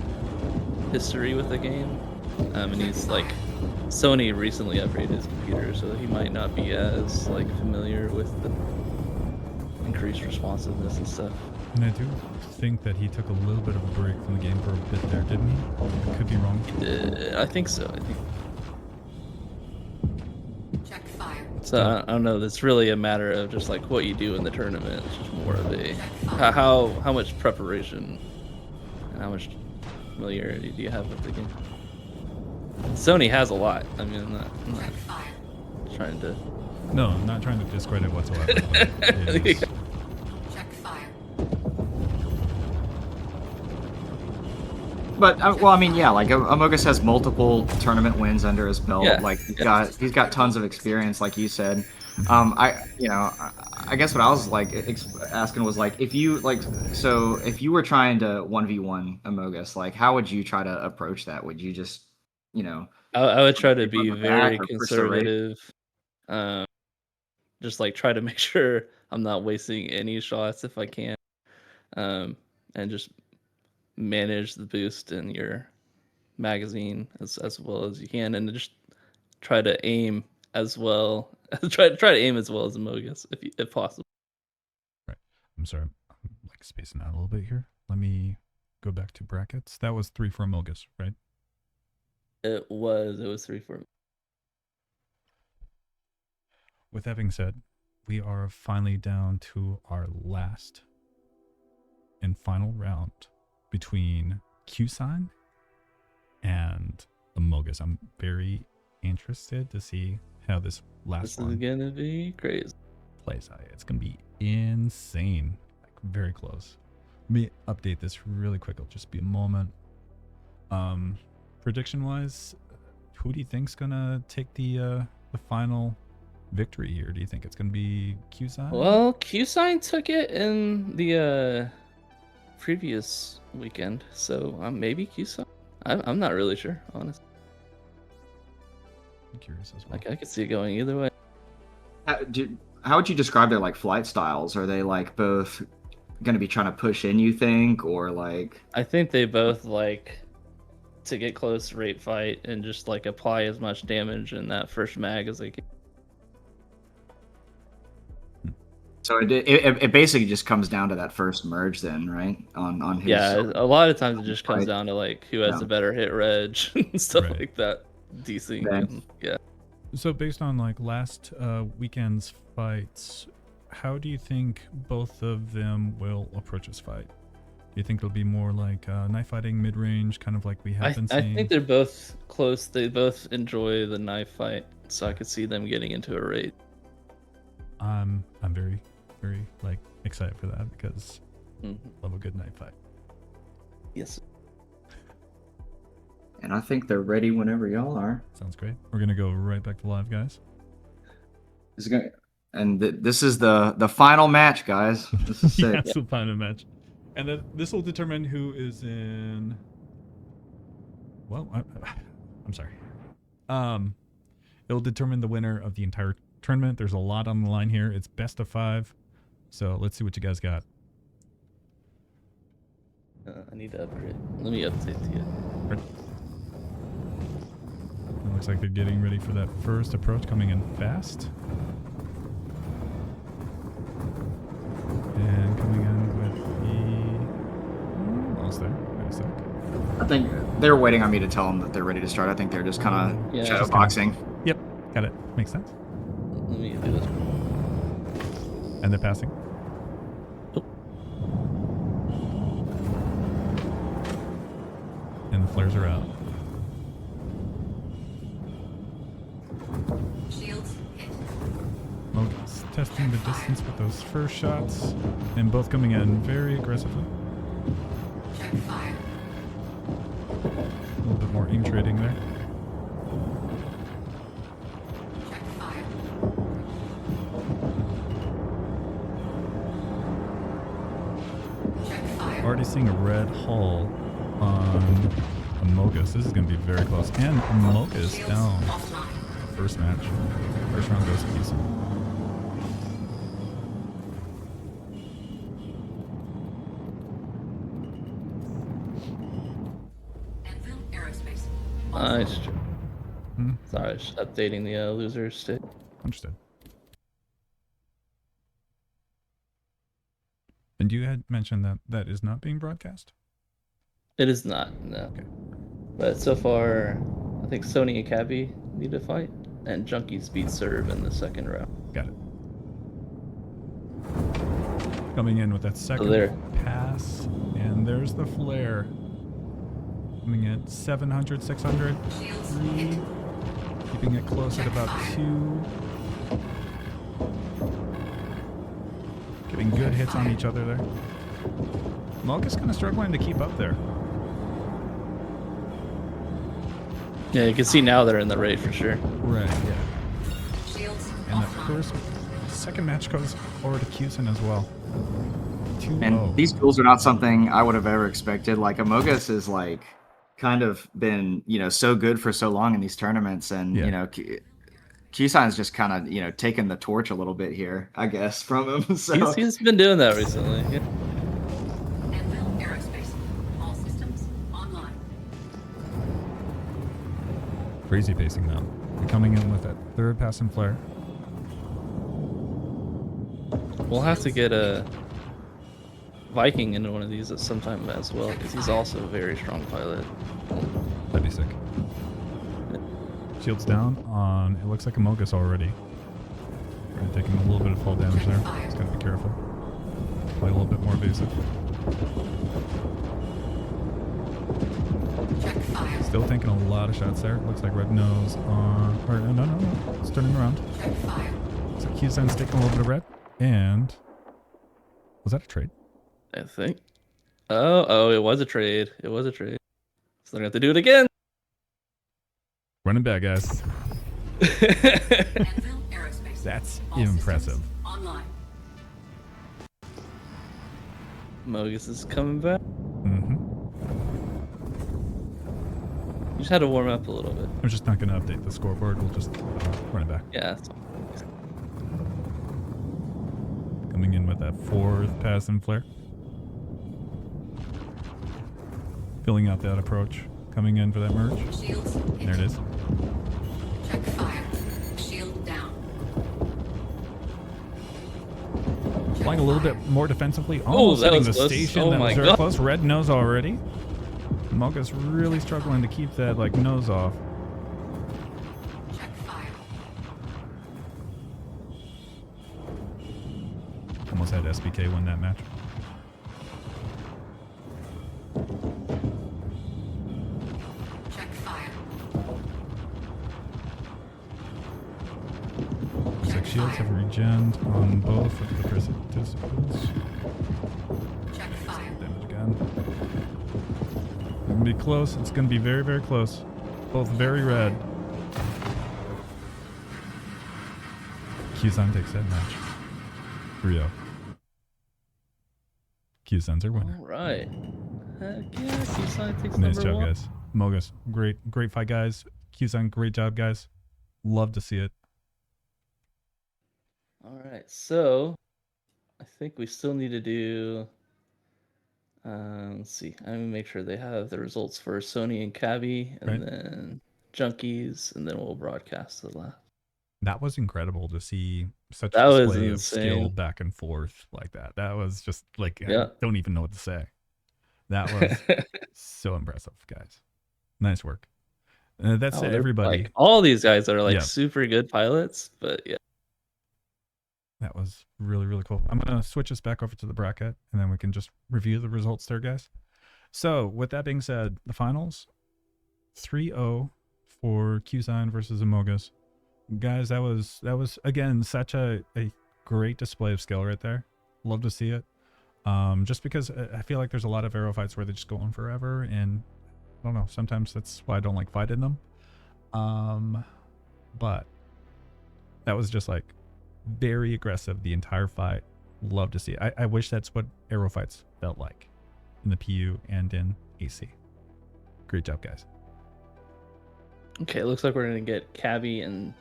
history with the game. And he's like, Sony recently upgraded his computer, so he might not be as like familiar with the increased responsiveness and stuff. And I do think that he took a little bit of a break from the game for a bit there, didn't he? I could be wrong. I think so. I think Check 5. so. I don't know. It's really a matter of just like what you do in the tournament. It's just more of a how much preparation and how much familiarity do you have with the game. Sony has a lot. I mean, I'm not Check 5. trying to. No, I'm not trying to discredit whatsoever. But it is- Check 5. But well, I mean, yeah, like Amogus has multiple tournament wins under his belt. Yeah, Like he's got tons of experience, like you said. I guess what I was like asking was like if you like so if you were trying to 1v1 Amogus, like how would you try to approach that? Would you just I would try to Keep on be the very back or push the rate? conservative. Just like try to make sure I'm not wasting any shots if I can, and just manage the boost in your magazine as well as you can, and just try to aim as well. try to aim as well as Amogus if possible. Right. I'm sorry. I'm like spacing out a little bit here. Let me go back to brackets. That was 3 for Amogus, right? It was 3-4. With that being said, we are finally down to our last and final round between Q-Sign and Amogus. I'm very interested to see how this last This is one gonna be crazy. plays out. It's gonna be insane. Like very close. Let me update this really quick. It'll just be a moment. Prediction wise, who do you think's gonna take the final victory here? Do you think it's gonna be Q-Sign? Well, Q-Sign took it in the previous weekend, so maybe Q-Sign. I'm not really sure, honestly. I'm curious as well. Like I could see it going either way. How would you describe their like flight styles? Are they like both going to be trying to push in, you think, or like? I think they both like to get close, rate fight, and just like apply as much damage in that first mag as they can. So it basically just comes down to that first merge, then, right? On who's Yeah, a lot of times it just comes Right. down to like who has Yeah. the better hit reg and stuff Right. like that. DC. Right. And, yeah. So based on like last weekend's fights, how do you think both of them will approach this fight? Do you think it'll be more like knife fighting, mid range, kind of like we have been I seeing? think they're both close. They both enjoy the knife fight, so I could see them getting into a raid. I'm very, very like excited for that because Mhm. I love a good knife fight. Yes. And I think they're ready whenever y'all are. Sounds great. We're gonna go right back to live, guys. And this is the final match, guys. This is sick. Yeah, it's the final match, and then this will determine who is in. Well, I'm sorry. It'll determine the winner of the entire tournament. There's a lot on the line here. It's best of 5, so let's see what you guys got. I need to upgrade. Let me update to you. It looks like they're getting ready for that first approach, coming in fast. And coming in with the... Almost there. Wait a sec. I think they're waiting on me to tell them that they're ready to start. I think they're just kind of Yeah, shadow just boxing. Yep, got it. Makes sense. Let me do this. And they're passing. Oh. And the flares are out. Shields hit. Mogus testing the distance with those first shots, and both coming in very aggressively. Check 5. A little bit more aim trading there. Check 5. Already seeing a red hull on Amogus. This is going to be very close. And Amogus Shields down. offline. First match. First round goes to Houston. Anvil Aerospace. Nice. Hmm. Sorry, just updating the losers state. Understood. And you had mentioned that that is not being broadcast? It is not, no. Okay. But so far, I think Sony and Cabby need to fight, and Junkies beat Serve in the second round. Got it. Coming in with that second there. pass. And there's the flare. Coming in 700, 600. Shields 3. hit. Keeping it close at about 2. Getting good hits on each other there. Mocha's kind of struggling to keep up there. Yeah, you can see now they're in the raid for sure. Right, yeah. Shields And the offline. second match goes over to Cusin as well. 2-0. And these duels are not something I would have ever expected. Like Amogus is like kind of been, so good for so long in these tournaments, and Yeah. Q-Sign's just kind of, taken the torch a little bit here, I guess, from him. So He's been doing that recently. Yeah. Anvil Aerospace. All systems online. Crazy pacing now. Coming in with that third pass and flare. We'll have to get a Viking into one of these at some time as well, because he's also a very strong pilot. That'd be sick. Shields down on, it looks like Amogus already. Already taking a little bit of fall damage there. Just gotta be careful. Play a little bit more evasive. Check fire. Still taking a lot of shots there. Looks like Red Nose on, or no. It's turning around. Check fire. So Q-Sen's taking a little bit of red. And was that a trade? I think. Oh, it was a trade. It was a trade. So they're gonna have to do it again. Running back, guys. Anvil Aerospace. That's All systems impressive. online. Mogus is coming back. Mm-hmm. You just had to warm up a little bit. I'm just not going to update the scoreboard. We'll just run it back. Yeah. Coming in with that fourth pass and flare. Filling out that approach. Coming in for that merge. Shields hit. There it is. Check fire. Shield down. Flying a little bit more defensively. Oh, Almost that hitting was the close. station. Oh That my was very God. close. Red nose already. Mocha's really struggling to keep that nose off. Check fire. Almost had SBK win that match. Check fire. Looks like shields have regened on both of the participants. Check fire. Damage again. It's gonna be close. It's gonna be very, very close. Both very red. Q-Sun takes that match. 3-0. Q-Sun's our winner. All right. Heck yeah, Q-Sign takes Nice number job, one. guys. Mogus, great fight, guys. Q-Sun, great job, guys. Love to see it. All right, so I think we still need to do. Let's see. I'm gonna make sure they have the results for Sony and Cabby, and Right. then Junkies, and then we'll broadcast the last. That was incredible to see such That a was display of skill insane. back and forth like that. That was just like, I Yeah. don't even know what to say. That was so impressive, guys. Nice work. That's Oh, they're, everybody. like, all these guys are like Yeah. super good pilots, but yeah. That was really, really cool. I'm going to switch us back over to the bracket, and then we can just review the results there, guys. So, with that being said, the finals, 3-0 for Q-Sign versus Amogus. Guys, that was again, such a great display of skill right there. Love to see it. Just because I feel like there's a lot of arrow fights where they just go on forever, and I don't know, sometimes that's why I don't like fighting them. But that was just like very aggressive the entire fight. Love to see it. I wish that's what arrow fights felt like. in the PU and in AC. Great job, guys. Okay, it looks like we're gonna get Cabby and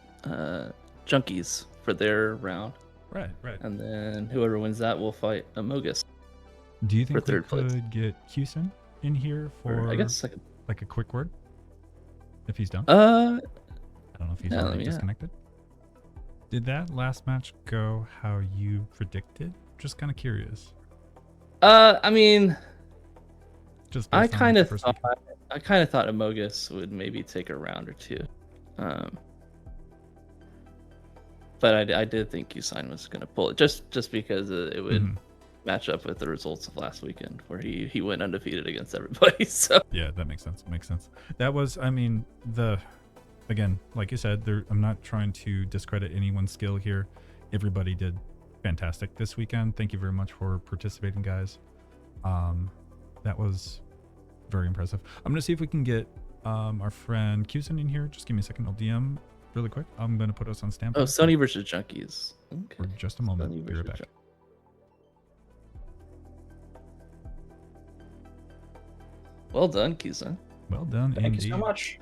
Junkies for their round, Right. and then whoever wins that will fight Amogus. Do you think we third place. could get Houston in here Or for I guess second. like a quick word? If he's done? Uh, I don't know if he's yeah, already yeah. disconnected. Did that last match go how you predicted? Just kind of curious. I mean, Just I based on kind the of first thought weekend. Amogus would maybe take a round or two. But I did think Usain was gonna pull it just because it would Mhm. match up with the results of last weekend where he went undefeated against everybody. So Yeah, that makes sense. Makes sense. That was, I mean, again, like you said, I'm not trying to discredit anyone's skill here. Everybody did fantastic this weekend. Thank you very much for participating, guys. That was very impressive. I'm gonna see if we can get our friend Qson in here. Just give me a second. I'll DM really quick. I'm gonna put us on standby. oh, Sony versus Junkies. Okay. For just a moment. Sony Be right versus back. Well done, Kizan. Well done. Thank indeed. you so much.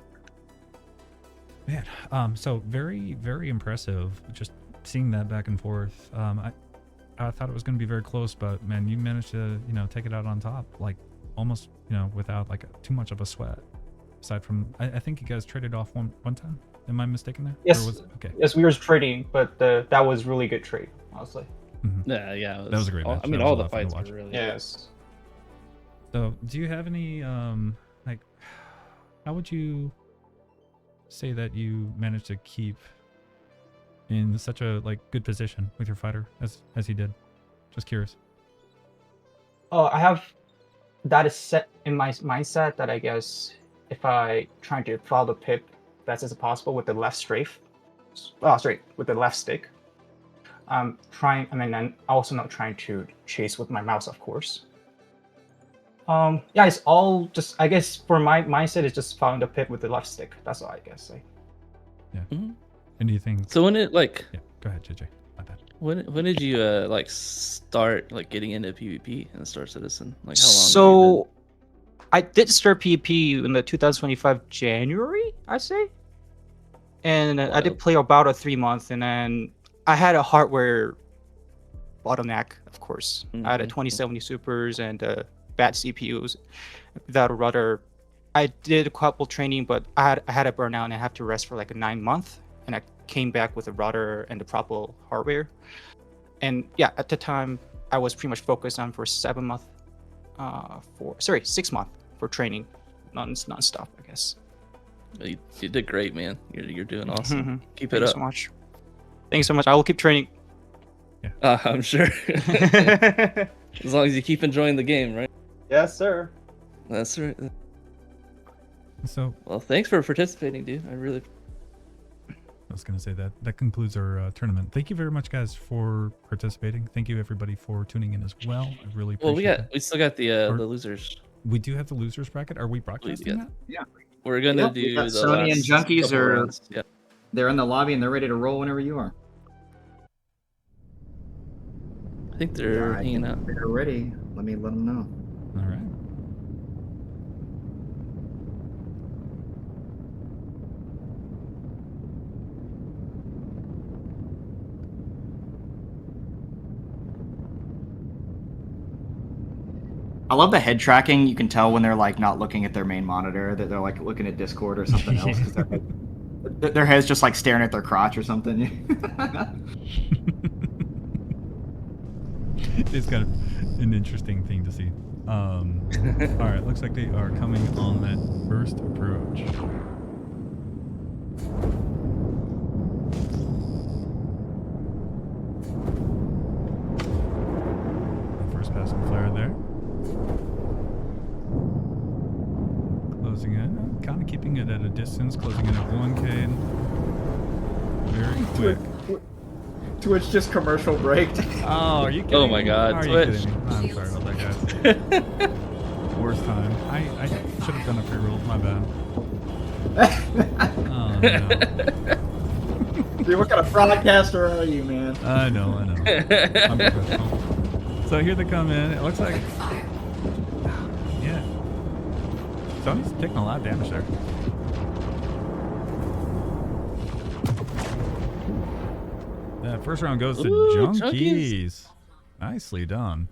Man, so very, very impressive. Just seeing that back and forth. I thought it was going to be very close, but man, you managed to, take it out on top, like almost, without like too much of a sweat. Aside from, I think you guys traded off one time. Am I mistaken there? Yes. Or was, okay. Yes, we were trading, but that was really good trade, honestly. Yeah. That was a great match. I mean, That was all a the lot of fun to fights watch. were really. Yes. So, do you have any, like, how would you say that you managed to keep in such a good position with your fighter as he did? Just curious. I have that is set in my mindset that I guess if I try to follow the pip best as possible with the left with the left stick. I'm also not trying to chase with my mouse, of course. Yeah, it's all just, I guess for my mindset, it's just following the pip with the left stick. That's all I guess. Yeah. Mhm. And do you think? So when Yeah. Go ahead, JJ. My bad. when did you start getting into PvP in Star Citizen? Like how long? So I did start PvP in the 2025 January, I say, and I did Wild. play about a 3 month, and then I had a hardware bottleneck, of course. I had a Mhm. 2070 Supers and bad CPUs. Without a rudder, I did a couple training, but I had a burnout and I had to rest for like a 9 month, and I came back with a rudder and the proper hardware. And yeah, at the time I was pretty much focused on for 6 month for training, non-stop, I guess. You did great, man. You're doing awesome. Mhm. Keep Thank it you up. so much. Thank you so much. I will keep training. I'm sure. As long as you keep enjoying the game, right? Yes, sir. That's right. So Well, thanks for participating, dude. I really. I was gonna say that concludes our tournament. Thank you very much, guys, for participating. Thank you everybody for tuning in as well. I really appreciate Well, we still got the Or- losers. We do have the losers bracket. Are we broadcasting yeah. that? We're gonna Yep, do we got the Sony and last Junkies couple are- rounds. Yeah. They're in the lobby and they're ready to roll whenever you are. I think they're I hanging think out. They're ready. Let them know. All right. I love the head tracking. You can tell when they're not looking at their main monitor, that they're looking at Discord or something else, because their head's just staring at their crotch or something. It's kind of an interesting thing to see. All right, looks like they are coming on that first approach. First passing flare there. Closing in, kind of keeping it at a distance, closing in at 1K. Very quick. Twitch just commercial braked. Oh, are you kidding Oh my me? God, Are you Twitch. kidding me? I'm sorry about that, guys. Worst time. I should have done a pre-roll. My bad. Oh, no. Dude, what kind of broadcaster are you, man? I know. I'm professional. So here they come in. It looks like Fire. Sony's taking a lot of damage there. That first round goes to Ooh, Junkies. Junkies. Nicely done.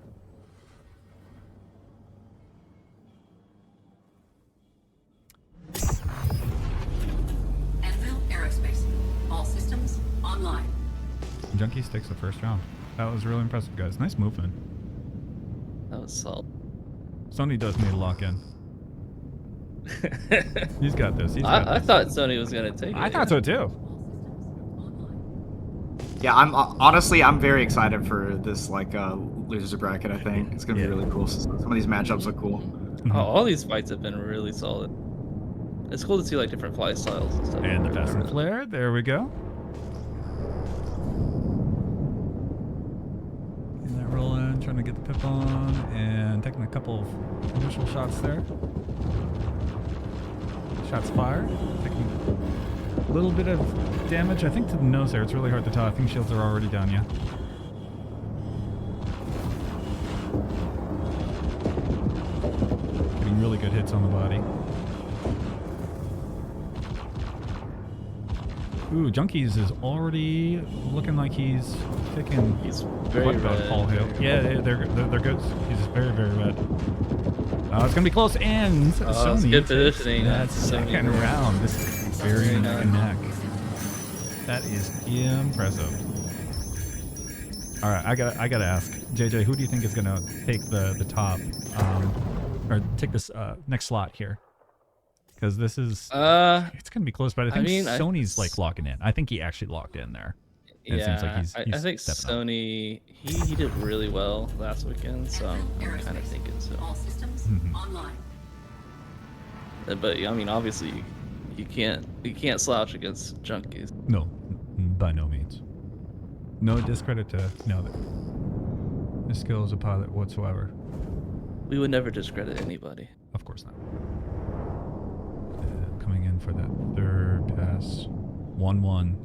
Anvil Aerospace. All systems online. Junkies takes the first round. That was really impressive, guys. Nice movement. That was solid. Sony does need to lock in. He's got this. He's got I this. thought Sony was gonna take it. I thought so too. Yeah, I'm very excited for this losers bracket. I think it's gonna Yeah. be really cool. Some of these matchups look cool. Oh, all these fights have been really solid. It's cool to see like different fly styles and stuff. And the pass and flare. There we go. Getting that roll in, trying to get the pip on, and taking a couple of initial shots there. Shots fired. Taking a little bit of damage, I think, to the nose there. It's really hard to tell. I think shields are already down, yeah. Getting really good hits on the body. Ooh, Junkies is already looking like he's taking He's very quite a bit of red. fall hail. Yeah, they're good. He's very, very red. It's gonna be close, and it's Sony good takes positioning. that Sony. second round. This is very Very neck and nice. neck. That is impressive. All right, I gotta ask JJ, who do you think is gonna take the top, or take this next slot here? Because this is it's gonna be close, but I think Sony's like locking in. I think he actually locked in there. And it seems like he's I think stepping up. Sony he did really well last weekend, so I'm kind of thinking so. All systems Mhm. online. But I mean, obviously, you can't slouch against Junkies. No, by no means. No discredit to his skill as a pilot whatsoever. We would never discredit anybody. Of course not. Coming in for that third pass. 1-1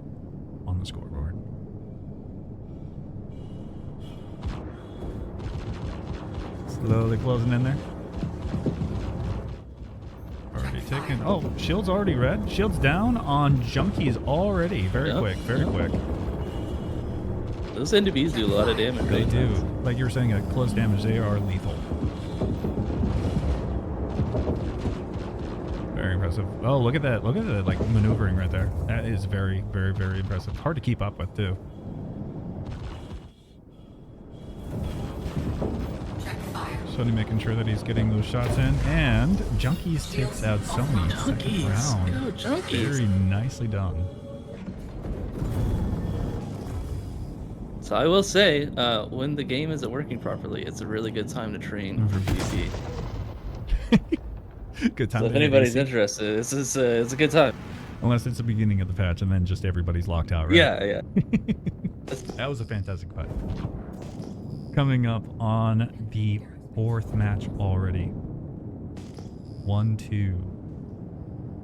on the scoreboard. Slowly closing in there. Already taken. Oh, shield's already red. Shield's down on Junkies already. Very Yep. quick, very quick. Those NDBs do a lot of damage. They really do. fast. Like you were saying, at close damage, they are lethal. Very impressive. Oh, look at that. Look at the like maneuvering right there. That is very, very, very impressive. Hard to keep up with too. Check fire. Sony making sure that he's getting those shots in. And Junkies takes out Sony. Second Junkies. round. Go Junkies. Very nicely done. So I will say, when the game isn't working properly, it's a really good time to train for PvP. Good time So to if anybody's hit AC. interested, it's a good time. Unless it's the beginning of the patch and then just everybody's locked out, right? Yeah. That was a fantastic fight. Coming up on the fourth match already. 1-2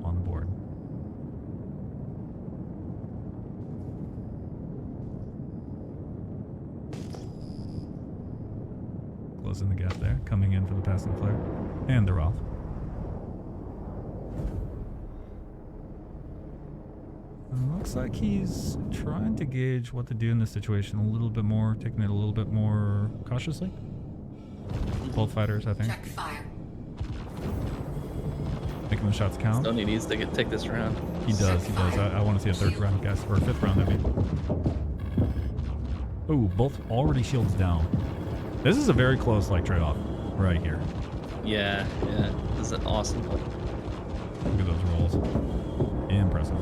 on the board. Closing the gap there. Coming in for the pass and flare. And the Roth. Looks like he's trying to gauge what to do in this situation a little bit more, taking it a little bit more cautiously. Both fighters, I think. Check fire. Making the shots count. Sony needs to take this round. He does, he does. I want to see a third round, guys. Or a fifth round, I mean. Ooh, both already shields down. This is a very close, like, trade-off right here. Yeah. This is an awesome play. Look at those rolls. Impressive.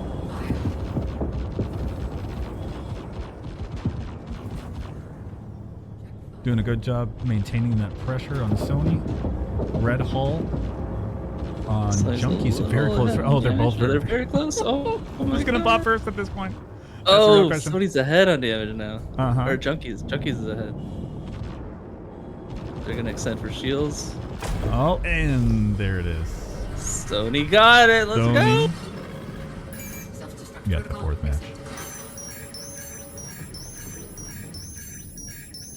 Doing a good job maintaining that pressure on Sony. Red Hull on Sony's Junkies. a Very little close. ahead Oh, on they're damage. both They're very... very close. Oh my Who's going to God. pop first at this point? That's the real Oh, question. Sony's ahead on damage now. Uh-huh. Or Junkies. Junkies is ahead. They're gonna extend for shields. Oh, and there it is. Sony got it. Let's Sony. go. Self-destruct You got the protocol fourth match. reset.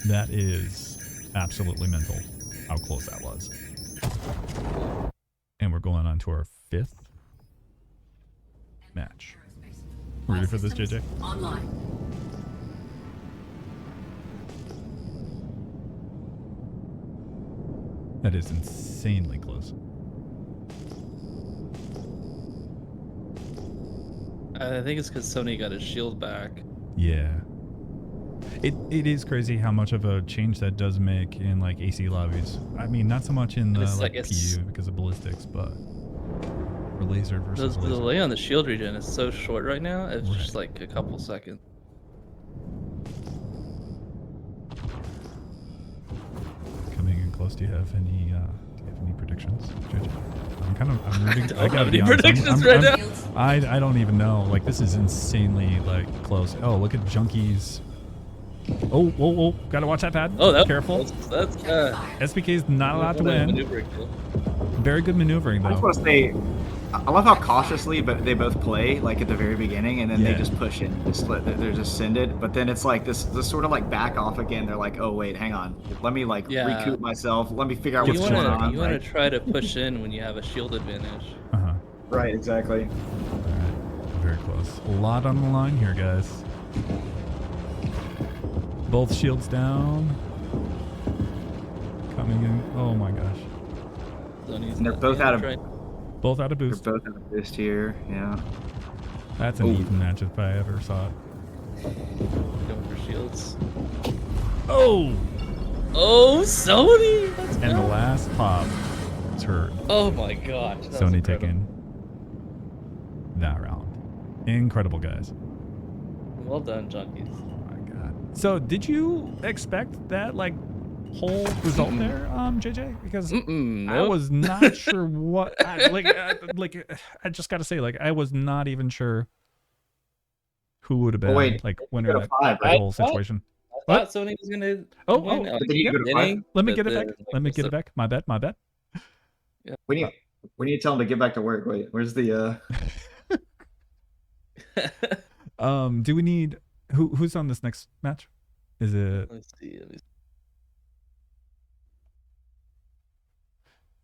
That is absolutely mental how close that was. And And we're going on to our 5th match. Ready for this, JJ? Online. That is insanely close. I think it's because Sony got his shield back. Yeah. It is crazy how much of a change that does make in like AC lobbies. I mean, not so much in the It's like like it's- PU because of ballistics, but for laser versus The laser. delay on the shield regen is so short right now. It's just Right. like a couple seconds. Coming in close. Do you have any predictions, JJ? I'm rooting. I don't gotta have be any honest, predictions right now. Fields. I don't even know. Like, this is insanely like close. Oh, look at Junkies. Oh, whoa, whoa! Gotta watch that pad. Oh, that Careful. That's Check fire. SBK is not allowed to what a win. maneuvering kill. Very good maneuvering I just though. want to say, I love how cautiously, but they both play like at the very beginning, and then they Yeah. just push in, just split. They're just sended. But then it's like this sort of like back off again. They're like, oh wait, hang on, let me like Yeah. recoup myself. Let me figure out Get You what's shielded going back on. want to like- try to push in when you have a shield advantage. Uh-huh. Right, exactly. All right. Very close. A lot on the line here, guys. Both shields down. Coming in. Oh my gosh. Sony's And they're got both out of- right. Both out of They're boost. both in a boost here. Yeah. That's an Ooh. even match if I ever saw it. Going for shields. Oh! Oh, Sony! Let's And the go. last pop turd. Oh my gosh. that was Sony incredible. taking that round. Incredible, guys. Well done, junkies. Oh my god. So, did you expect that like whole result there, JJ? Because I Nope. was not sure what. I just got to say, like, I was not even sure who would have been wait, like winner go of to that 5, right? whole situation. I thought Sony was gonna Oh, win oh, at But then you the go to beginning, Let me but get it back. then, like, Let me it's get a- it back. My bad. My bad. We need to tell them to get back to work. Wait, where's the Do we need who's on this next match? Is it Let's see. Let me see.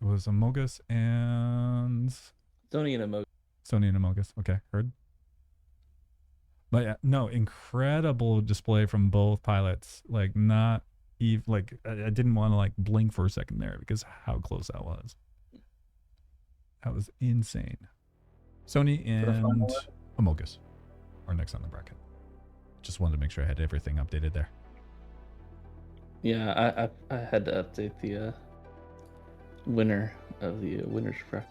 it was Amogus and Sony and Emo. Sony and Amogus. Okay, heard. But yeah, no, incredible display from both pilots. Like not even like I didn't want to like blink for a second there because how close that was. That was insane. Sony and Amogus are next on the bracket. Just wanted to make sure I had everything updated there. Yeah, I had to update the winner of the winners bracket.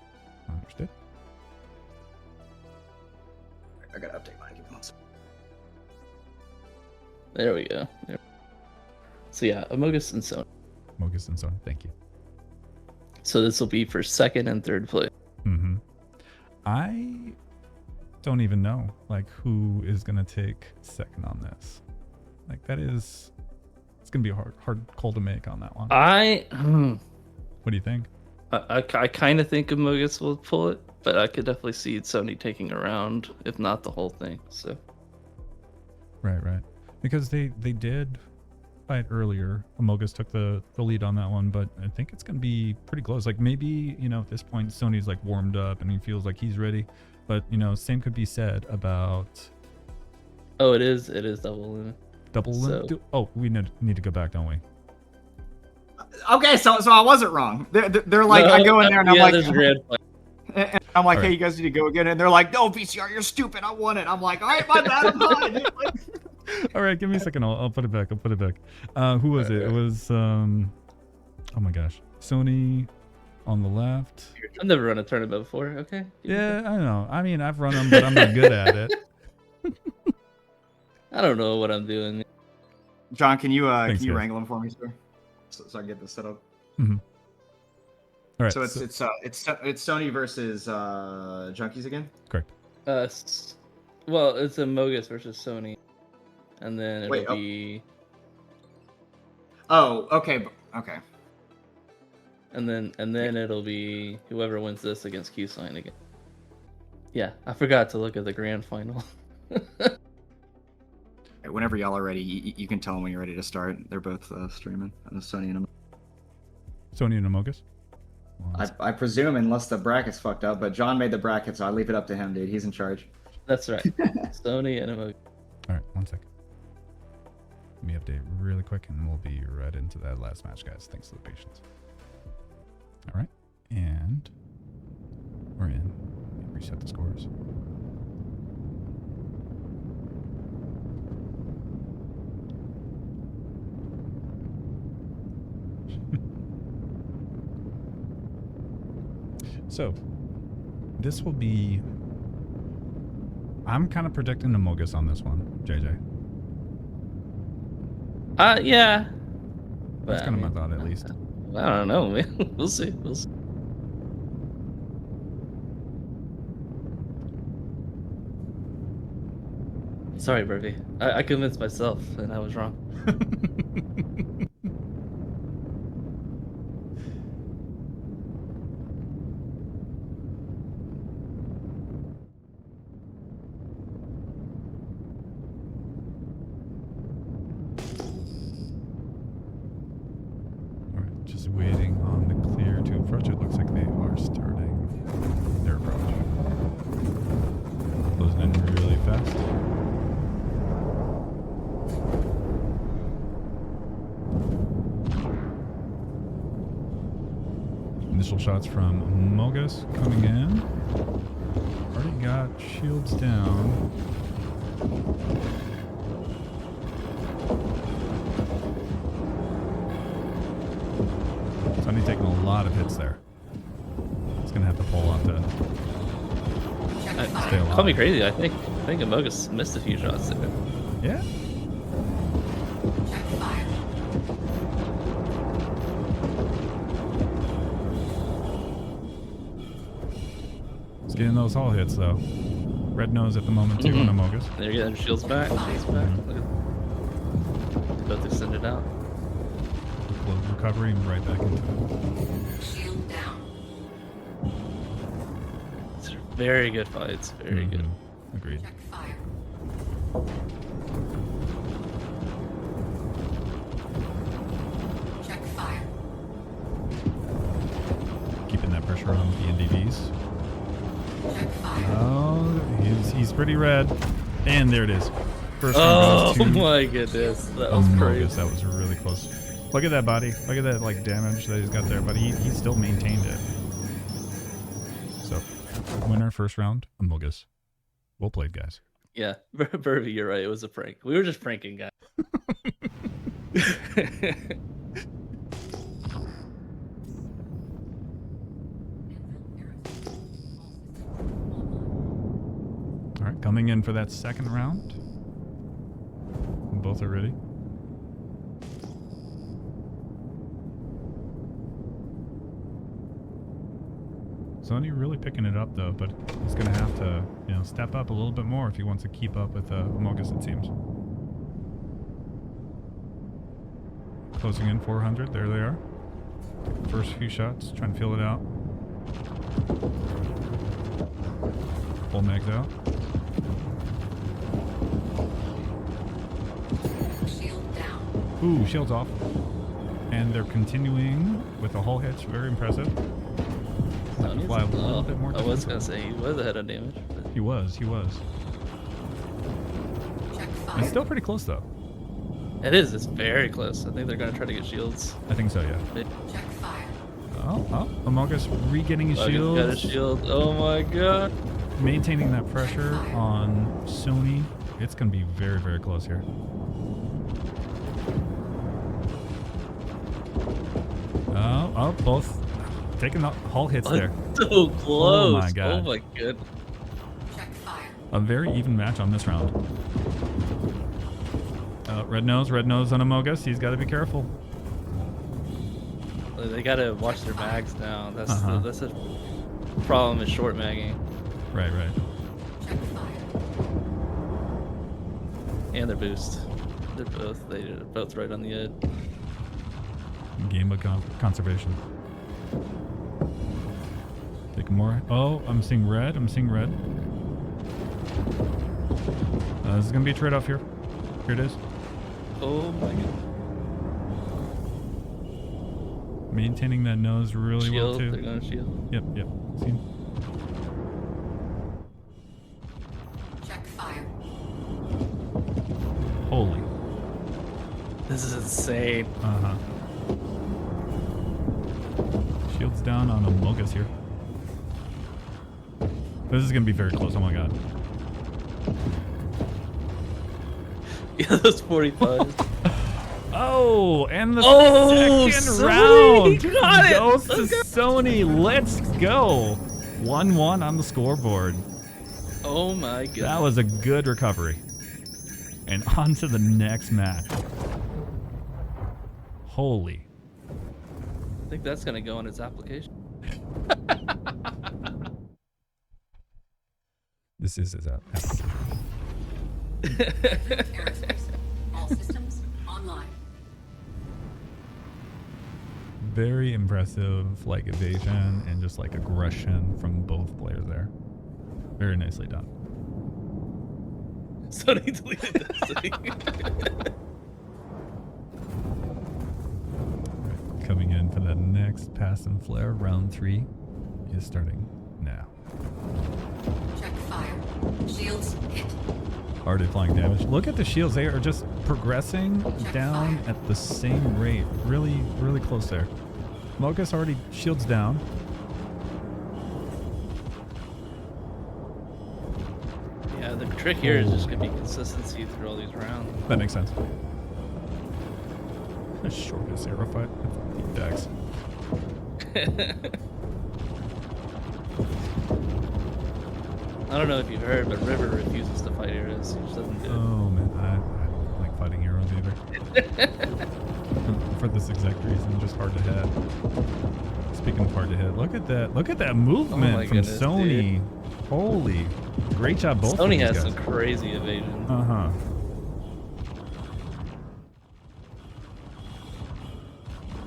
Understood. I gotta update mine. Give me one second. There we go. There. So yeah, Amogus and Sony. Amogus and Sony. Thank you. So this will be for second and third place. Mm-hmm. I don't even know like who is gonna take second on this. Like that is, it's gonna be a hard call to make on that one. What do you think? I kind of think Amogus will pull it, but I could definitely see Sony taking a round, if not the whole thing. So Right. Because they did fight earlier. Amogus took the lead on that one, but I think it's gonna be pretty close. Like maybe, at this point Sony's like warmed up and he feels like he's ready. But same could be said about oh, it is double limit. double limit. So- Oh, we need to go back, don't we? Okay, so I wasn't wrong. They're like, I go in there and I'm yeah, like, there's a grand final. and I'm like, All hey, right. you guys need to go again. And they're like, no, VCR, you're stupid. I won it. I'm like, all right, my bad. I'm fine. All right, give me a second. I'll put it back. Who was it? It was oh my gosh, Sony on the left. I've never run a tournament before. Okay. Yeah, I know. I mean, I've run them, but I'm not good at it. I don't know what I'm doing. John, can you Thanks, can you guys. wrangle them for me, sir? So I can get this set up. All right. So it's Sony versus Junkies again. correct. Well, it's Amogus versus Sony, and then it'll Wait, oh. be, Oh, okay, okay. and then it'll be whoever wins this against Q-Sign again. Yeah, I forgot to look at the grand final. Whenever y'all are ready, you can tell them when you're ready to start. They're both streaming. Sony and Sony and Amogus. I presume, unless the bracket's fucked up, but John made the bracket, so I leave it up to him, dude. He's in charge. That's right. Sony and Emoji. All right, 1 second. Let me update really quick, and we'll be right into that last match, guys. Thanks for the patience. All right, and we're in. Reset the scores. So, this will be... I'm kind of predicting Amogus on this one, JJ. Yeah. That's But, kind of my thought, at least. I don't know, man. We'll see. We'll see. Sorry, Burby. I convinced myself, and I was wrong. All right, just waiting on the clear to approach. It looks like they are starting their approach. Closing in really fast. Initial shots from Mogus coming in. Already got shields down. Sonny taking a lot of hits there. He's gonna have to pull off to stay alive. Call me crazy. I think Amogus missed a few shots there. Yeah. Check fire. He's getting those hull hits though. Red nose at the moment too on Amogus. They're getting shields back. Shields back. Look at both extended out. Close recovery and right back into it. Shield down. It's very good fights. Very good. Agreed. Check fire. Check fire. Keeping that pressure on the NDVs. Check fire. Oh, he's pretty red. And there it is. First Oh one goes to my goodness, that was Amogus. crazy. That was really close. Look at that body. Look at that like damage that he's got there, but he still maintained it. So, winner first round, Amogus. Well played, guys. Yeah, Burby, you're right. It was a prank. We were just pranking, guys. All right, coming in for that second round. Both are ready. Sony really picking it up though, but he's gonna have to, step up a little bit more if he wants to keep up with Amogus, it seems. Closing in 400. There they are. First few shots, trying to feel it out. Full mags out. Shield down. Ooh, shields off. And they're continuing with the hull hits. Very impressive. Have to fly a little bit more. I was gonna say he was ahead of damage. But... He was. Check fire. It's still pretty close though. It is. It's very close. I think they're gonna try to get shields. I think so, yeah. Check fire. Oh, Amogus re-getting his Got a shield. shield. Oh my god. Maintaining that pressure on Sony. It's going to be very, very close here. Oh, both taking the hull hits there. So close. Oh my god. Oh my god. Check fire. A very even match on this round. Red nose on Amogus. He's got to be careful. They gotta watch their mags now. That's that's a problem is short magging. Right. Check fire. And their boost. They're both right on the edge. Game of conservation. Taking more. Oh, I'm seeing red. This is going to be a trade-off here. Here it is. Oh my god. Maintaining that nose really well Shield. too. They're going to shield. Yep. See? Check fire. Holy. This is insane. Uh-huh. Shields down on Amogus here. This is gonna be very close. Oh my god. Yeah, those 45. Oh, and the Oh, second Sony round got it! goes to Let's go. Sony. Let's go. 1-1 on the scoreboard. Oh my god. That was a good recovery. And on to the next match. Holy. I think that's going to go on its application. This is his application. Aerospace. All systems online. Very impressive, like, evasion and just like aggression from both players there. Very nicely done. Sony deleted that. Right, coming in for the next pass and flare. Round 3 is starting now. Check fire. Shields hit. Already applying damage. Look at the shields. They are just progressing down at the same rate. Really, really close there. Mogus already shields down. Yeah, the trick here is just going to be consistency through all these rounds. That makes sense. The shortest arrow fight. Deep decks. I don't know if you've heard, but River refuses to fight arrows. He just doesn't do it. Oh man, I don't like fighting arrows either. For this exact reason, just hard to hit. Speaking of hard to hit, look at that! Look at that movement my from goodness, Sony. Holy, great job, both. Sony of these has guys. some crazy evasion. Uh huh.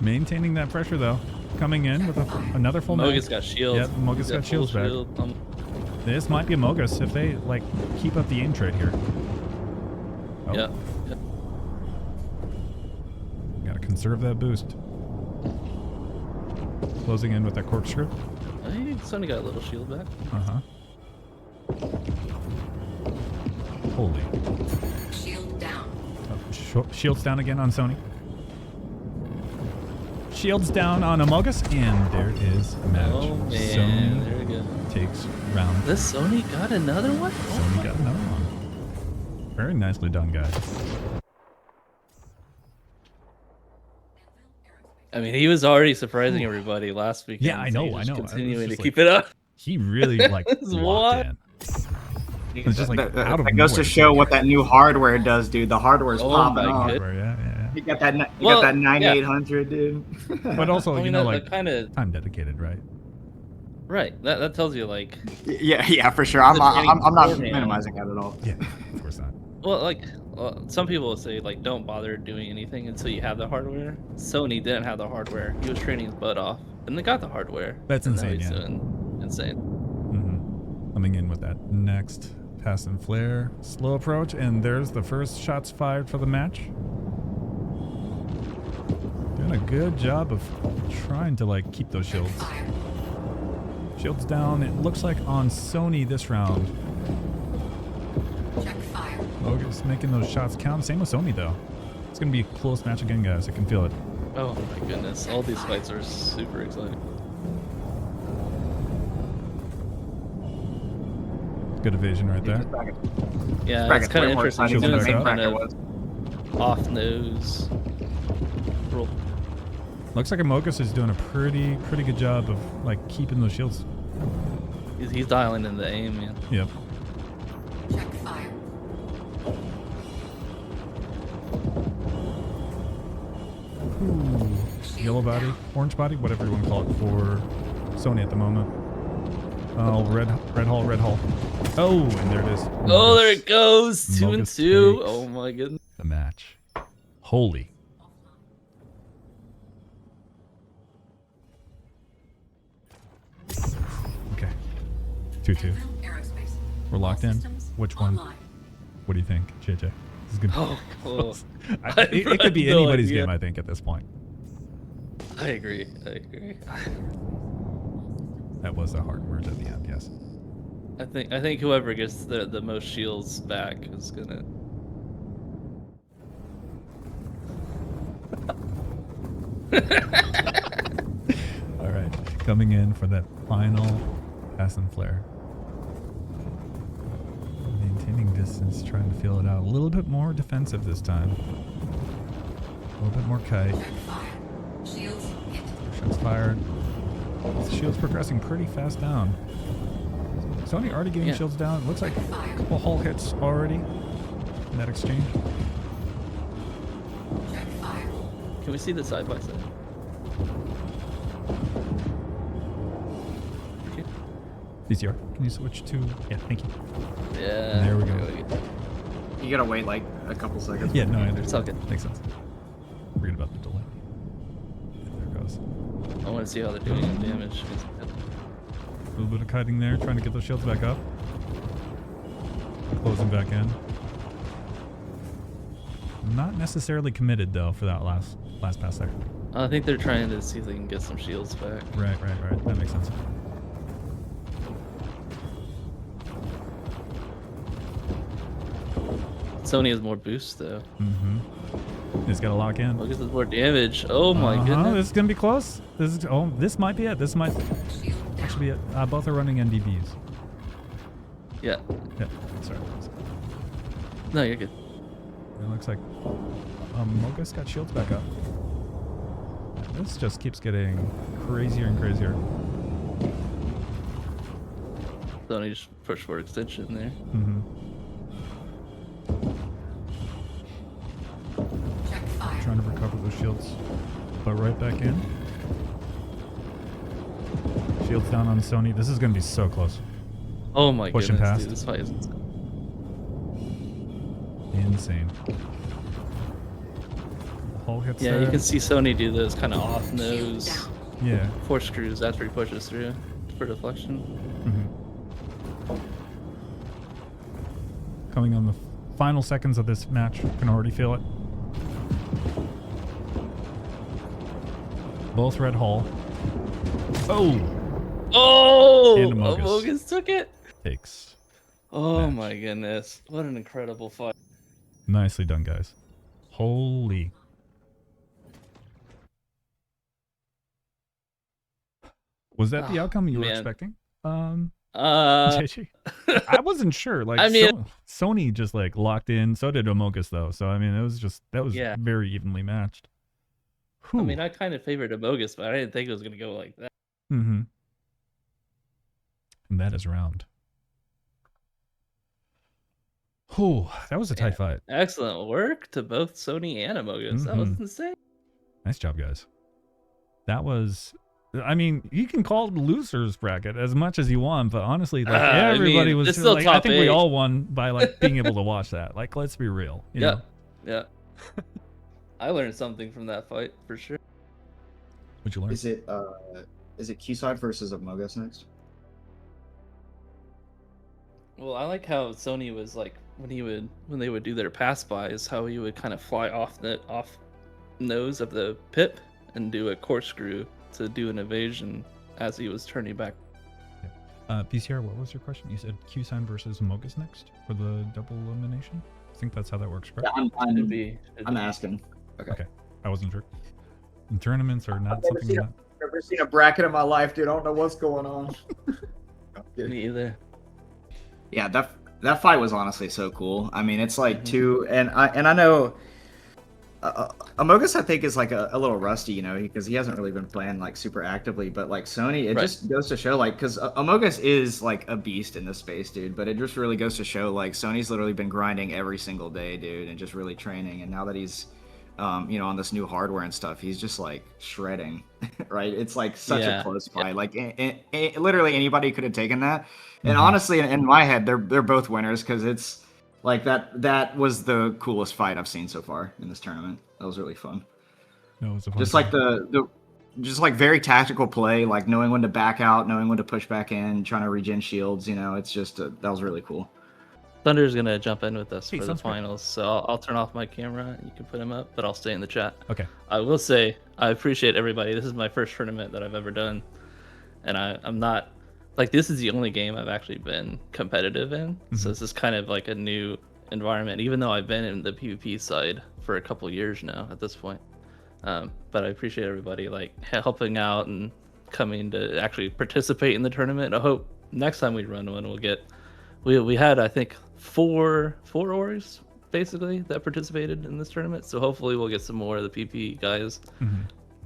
Maintaining that pressure though. Coming in with another full Mogus mag. got shields. Yep, Mogus He's got full shields back. shield. This might be a Mogus if they like keep up the aim trade here. Oh, Yeah. gotta conserve that boost. Closing in with that corkscrew. I think Sony got a little shield back. Uh huh. Holy. Shield down. Shields down again on Sony. Shields down on Amogus, and there is a match. Oh man, Sony there we go. takes round. This Sony got another one? Sony got another one. Very nicely done, guys. I mean, he was already surprising everybody last weekend. Yeah, I know, so he's I know. Continuing to Just keep it up. He really like What? locked in. It's just like out of that goes to nowhere. show what that new hardware does, dude. The hardware's Oh popping my off. goodness. Yeah. You got that. You Well, got that yeah. 9800, dude. But also, I mean, you know, that like kind of time dedicated, right? right. That tells you like, yeah, for sure. I'm The training not beforehand. minimizing that at all. Yeah, of course not. well, like some people will say like, don't bother doing anything until you have the hardware. Sony didn't have the hardware. He was training his butt off, and they got the hardware. That's and now insane, he's yeah. doing insane. Mm-hmm. Coming in with that next pass and flare, slow approach, and there's the first shots fired for the match. Doing a good job of trying to like keep those shields. Fire. Shields down. It looks like on Sony this round. Check fire. Mogus making those shots count. Same with Sony though. It's gonna be a close match again, guys. I can feel it. Oh my goodness, all these fights are super exciting. Good evasion right there. Yeah, Bracket's it's kind way of more interesting. exciting He's than doing the some main kind bracket of was. off nose roll. Looks like Amogus is doing a pretty good job of like keeping those shields. He's dialing in the aim, man. Yep. Check fire. Ooh. Yellow body, orange body, whatever you want to call it for Sony at the moment. Oh, red hull. Oh, and there it is. Oh, there it goes. 2 and Mogus 2. takes Oh my goodness. the match. Holy. Okay. 2-2. Aerospace. We're locked All in. systems Which one? online. What do you think, JJ? This is gonna Oh, oh. it could be No anybody's idea. game, I think, at this point. I agree. I agree. That was a hard merge at the end, yes. I think whoever gets the most shields back is gonna. All right, coming in for that final pass and flare. Maintaining distance, trying to feel it out. A little bit more defensive this time. A little bit more kite. Check fire. Shields hit. Shots fired. The shield's progressing pretty fast down. Sony already getting Yeah. shields down. It looks like a Fire. couple hull hits already in that exchange. Check fire. Can we see the side by side? VCR, can you switch to... Yeah, thank you. Yeah. There we go. You gotta wait like a couple seconds. Yeah, no, I It's all good. Makes sense. Forget about the delay. There it goes. I want to see how they're doing in damage. A little bit of kiting there, trying to get those shields back up. Closing back in. Not necessarily committed though for that last pass there. I think they're trying to see if they can get some shields back. Right. That makes sense. Sony has more boost though. Mm-hmm. It's got to lock in. Look at this more damage. Oh my goodness. This is gonna be close. This might be it. This might Shield actually down. be it. Both are running NDBs. Yeah. Yeah. Sorry. No, you're good. It looks like Mogus got shields back up. This just keeps getting crazier and crazier. Sony just push for extension there. Mm-hmm. Check fire. Trying to recover those shields, but right back in. Shields down on Sony. This is gonna be so close. Oh my Pushing goodness, past. dude, this fight is Insane. Hull hits yeah, there. you can see Sony do those kind of off Shield nose down. Yeah. force screws after he pushes through for deflection. Mm-hmm. Coming on the final seconds of this match, can already feel it. Both red hull. Oh! Oh! And Amogus. Amogus took it. Takes. Oh Match. my goodness! What an incredible fight. Nicely done, guys. Holy. Was that the Oh, outcome you were man. expecting? Uh, JG? I wasn't sure. Like, I mean- Sony just like locked in. So did Amogus though. So I mean, that was Yeah. very evenly matched. I mean, I kind of favored Amogus, but I didn't think it was gonna go like that. Mm-hmm. And that is round. Whew, that was a tight fight. Excellent work to both Sony and Amogus. That was Mhm. insane. Nice job, guys. That was. I mean, you can call it losers bracket as much as you want, but honestly, like I everybody mean, was it's still like, I top think we 8. all won by like being able to watch that. Like, let's be real. You know? Yeah. I learned something from that fight for sure. What'd you learn? Is it Q-Side versus Amogus next? Well, I like how Sony was like when they would do their pass bys, how he would kind of fly off the nose of the pip and do a corkscrew to do an evasion as he was turning back. PCR, what was your question? You said Q-Sign versus Mogus next for the double elimination? I think that's how that works, correct? Yeah, I'm Should be. asking. Okay. I wasn't sure. And tournaments are not I've never something seen that... I've never seen a bracket in my life, dude. I don't know what's going on. Me either. Yeah, that fight was honestly so cool. I mean, it's like two, and I know Amogus I think is like a little rusty, you know, because he hasn't really been playing like super actively. But like Sony, it Right. just goes to show like because Amogus is like a beast in this space, dude. But it just really goes to show like Sony's literally been grinding every single day, dude, and just really training. And now that he's you know, on this new hardware and stuff, he's just like shredding, right? It's like such Yeah. a close fight. Like literally anybody could have taken that. And honestly, in my head, they're both winners because it's like that was the coolest fight I've seen so far in this tournament. That was really fun. No, it was a fun Just time. like the just like very tactical play, like knowing when to back out, knowing when to push back in, trying to regen shields. You know, it's just that was really cool. Thunder's gonna jump in with us Hey, for the sounds great. finals, so I'll turn off my camera and you can put him up, but I'll stay in the chat. Okay. I will say I appreciate everybody. This is my first tournament that I've ever done, and I'm not like this is the only game I've actually been competitive in. So this is kind of like a new environment, even though I've been in the PvP side for a couple years now at this point. But I appreciate everybody like helping out and coming to actually participate in the tournament. I hope next time we run one, we'll get. We had I think four orgs basically that participated in this tournament. So hopefully we'll get some more of the PP guys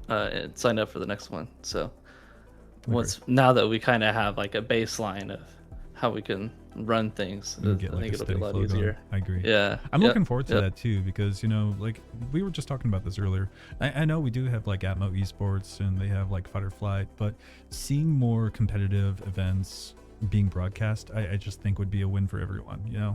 and sign up for the next one. So now that we kind of have like a baseline of how we can run things, I Get, like, think a it'll be a steady lot flow going. easier. I agree. Yeah, I'm yep, looking forward to yep. that too, because like we were just talking about this earlier. I know we do have like Atmo Esports and they have like Fight or Flight, but seeing more competitive events being broadcast, I just think would be a win for everyone. Yeah.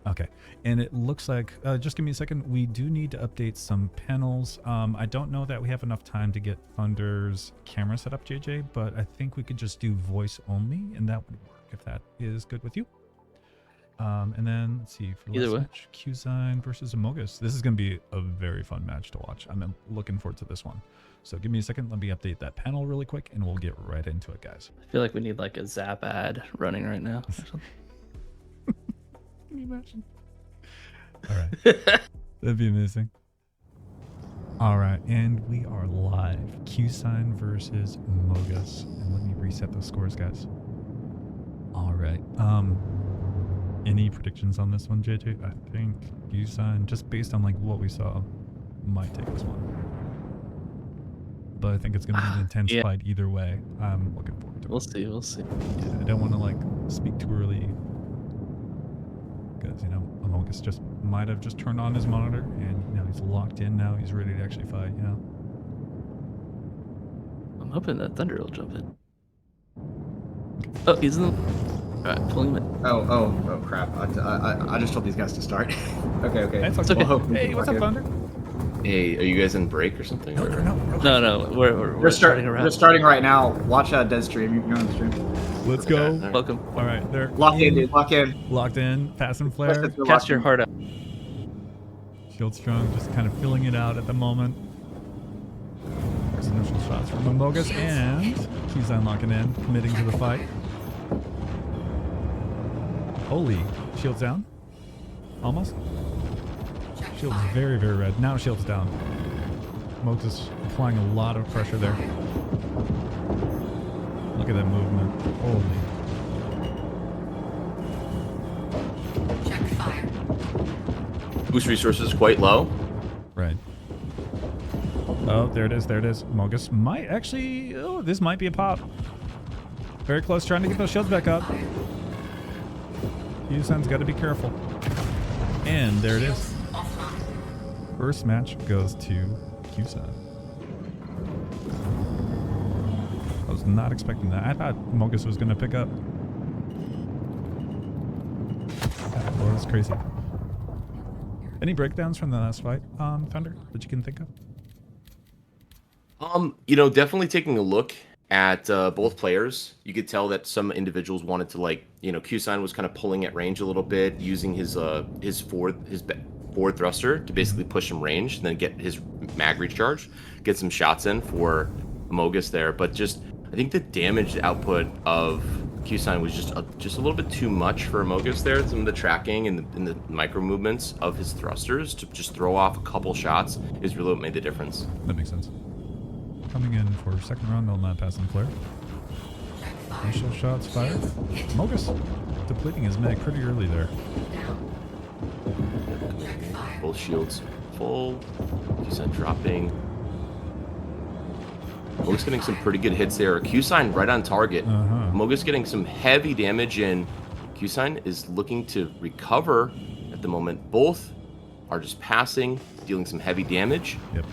Okay, and it looks like just give me a second. We do need to update some panels. I don't know that we have enough time to get Thunder's camera set up, JJ, but I think we could just do voice only, and that would work if that is good with you. And then let's see for the Either last way. match, Qzine versus Amogus. This is going to be a very fun match to watch. I'm looking forward to this one. So give me a second. Let me update that panel really quick, and we'll get right into it, guys. I feel like we need like a Zap ad running right now. Or something. Can you imagine? All right. That'd be amazing. All right, and we are live. Qzine versus Mogus. And let me reset those scores, guys. All right. Any predictions on this one, JJ? I think Qzine, just based on like what we saw, might take this one. But I think it's going to be an intense Yeah. fight either way. I'm looking forward to it. We'll see. Yeah, I don't want to like speak too early because Amogus just might have just turned on his monitor and he's locked in now. He's ready to actually fight. I'm hoping that Thunder will jump in. Oh, he's in the. Alright, pulling him in. Oh crap! I just told these guys to start. okay. That's okay. Well, hopefully Hey, we what's can up, fuck Thunder? Hey, are you guys in break or something? or- No, we're We're starting around. We're starting right now. Watch Dead Stream. You can go on the stream. Let's go. Okay. Welcome. All right, they're Lock in, dude. Lock in. locked in. Pass and flare. Let's Cast lock your in. heart out. Shield strong, just kind of filling it out at the moment. There's initial shots from Amogus and Qzine locking in, committing to the fight. Holy, shield's down. Almost. Check Shield's fire. very, very red. Now shield's down. Amogus applying a lot of pressure there. Look at that movement. Holy. Check fire. Boost resources quite low. Right. Oh, there it is. Amogus might actually... Oh, this might be a pop. Very close, trying to get those shields back up. Qzine's got to be careful. And there it is. Offline. First match goes to Qzine. I was not expecting that. I thought Amogus was going to pick up. That was crazy. Any breakdowns from the last fight, Thunder, that you can think of? Definitely taking a look at both players. You could tell that some individuals wanted to Qzine was kind of pulling at range a little bit, using his forward thruster to basically push some range and then get his mag recharge, get some shots in for Amogus there. But just I think the damage output of Qzine was just a little bit too much for Amogus there. Some of the tracking and the micro movements of his thrusters to just throw off a couple shots is really what made the difference. That makes sense. Coming in for second round, they'll not pass and flare. Check fire. Initial shots fired. Amogus depleting his mag pretty early there. Down. Check fire. Both shields full. Qzine dropping. Amogus getting some pretty good hits there. Qzine right on target. Amogus getting some heavy damage in. Qzine is looking to recover at the moment. Both are just passing, dealing some heavy damage. Yep.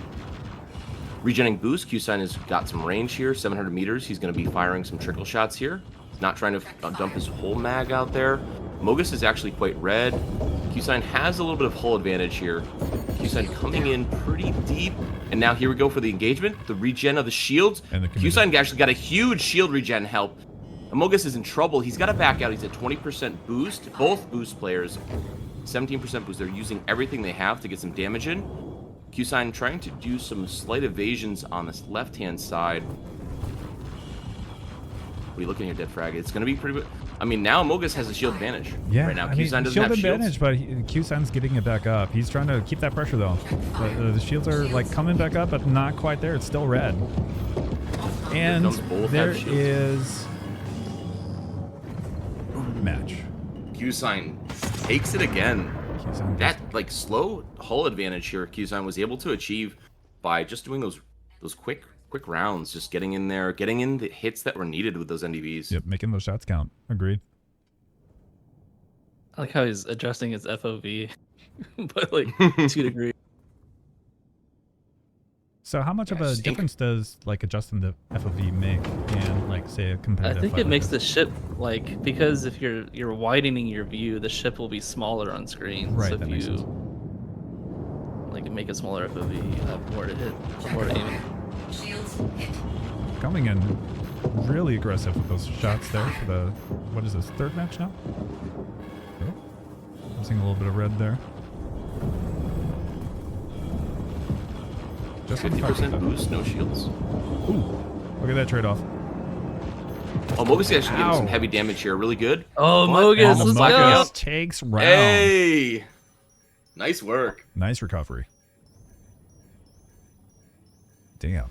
Regenerating boost. Qzine has got some range here, 700 meters. He's going to be firing some trickle shots here. Not trying to dump his whole mag out there. Amogus is actually quite red. Qzine has a little bit of hull advantage here. Qzine coming in pretty deep. And now here we go for the engagement. The regen of the shields. And the committed. Qzine actually got a huge shield regen help. Amogus is in trouble. He's got to back out. He's at 20% boost. Both boost players, 17% boost. They're using everything they have to get some damage in. Q-Sign trying to do some slight evasions on this left-hand side. What are you looking at here, Dead Frag? It's going to be pretty good. I mean, now Amogus has a shield advantage. Yeah, Right now, I mean, Q-Sign doesn't shield have advantage, shields. but Q-Sign's getting it back up. He's trying to keep that pressure, though. The shields are, like, coming back up, but not quite there. It's still red. And Both there have shields. is... match. Q-Sign takes it again. Q-Sign That like slow hull advantage here, Q-Sign was able to achieve by just doing those quick rounds, just getting in there, getting in the hits that were needed with those NDVs. Yep, making those shots count. Agreed. I like how he's adjusting his FOV, but like 2 degrees. So how much of Yeah, a stink. difference does like adjusting the FOV make in like say a I competitive think fight it like makes this? the ship like because if you're widening your view, the ship will be smaller on screen. Right, So that if makes you sense. like make a smaller FOV, you have more to hit, more to aim. Shields hit. Coming in really aggressive with those shots there for the, what is this, third match now? Oh, I'm seeing a little bit of red there. Just on the target, 50% though. boost, no shields. Ooh, look at that trade-off. Oh, Mogus is actually getting some Ow. heavy damage here, really good. Oh, But Mogus, almost let's blacking go. out. Takes round. Hey, nice work. Nice recovery. Damn.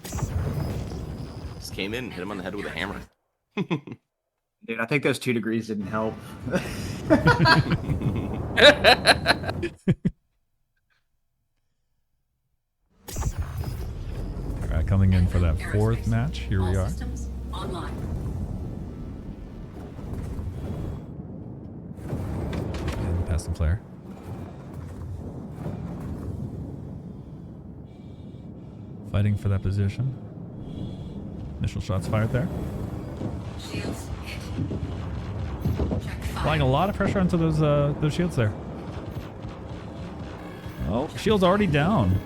Just came in, hit him on the head with a hammer. Dude, I think those 2 degrees didn't help. All right, coming in for that fourth Aerospace. match. Here we All are. systems online. And pass the flare. Fighting for that position. Initial shots fired there. Shields hit. Check fire. Applying a lot of pressure onto those shields there. Oh, shield's already down.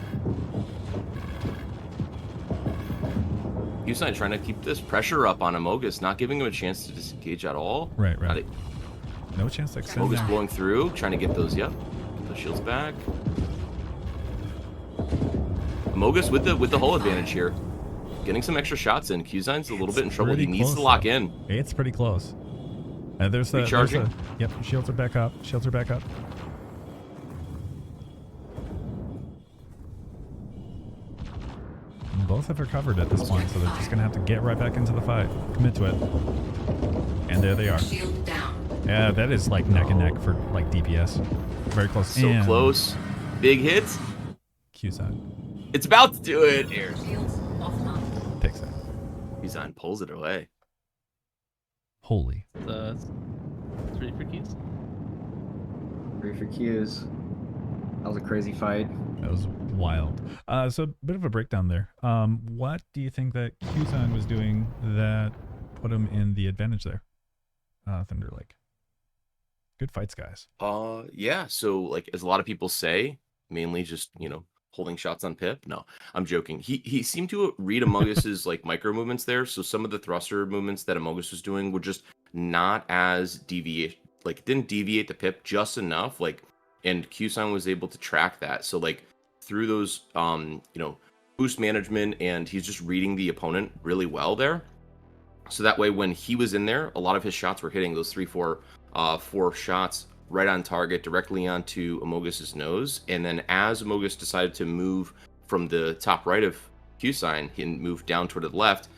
Q-Sign trying to keep this pressure up on Amogus, not giving him a chance to disengage at all. Right, Not right. No chance to extend Amogus there. blowing through, trying to get those, get those shields back. Amogus with the hull advantage here. Getting some extra shots in. Q-Sign's a little bit in trouble. He pretty needs to close, lock though. in. It's pretty close. There's the Recharging. Yep, shields are back up. Shields are back up. Both have recovered at this point, so they're just gonna have to get right back into the fight. Commit to it. And there they are. Shield down. Yeah, that is like neck and neck for like DPS. Very close. So And close. Big hits. Q side It's about to do it. Here. Shields offline. picks it. Q-Sign pulls it away. Holy. It's 3 for keys. 3 for Qs. That was a crazy fight. That was wild. So a bit of a breakdown there. What do you think that Q-Sign was doing that put him in the advantage there? Thunder Lake. Good fights, guys. Yeah. So like as a lot of people say, mainly just holding shots on Pip. No, I'm joking. He seemed to read Amogus's like micro movements there. So some of the thruster movements that Amogus was doing were just not as didn't deviate the Pip just enough. And Q-Sign was able to track that. So like through those boost management, and he's just reading the opponent really well there. So that way when he was in there, a lot of his shots were hitting those 4 shots right on target, directly onto Amogus's nose. And then as Amogus decided to move from the top right of Q-Sign and move down toward the left,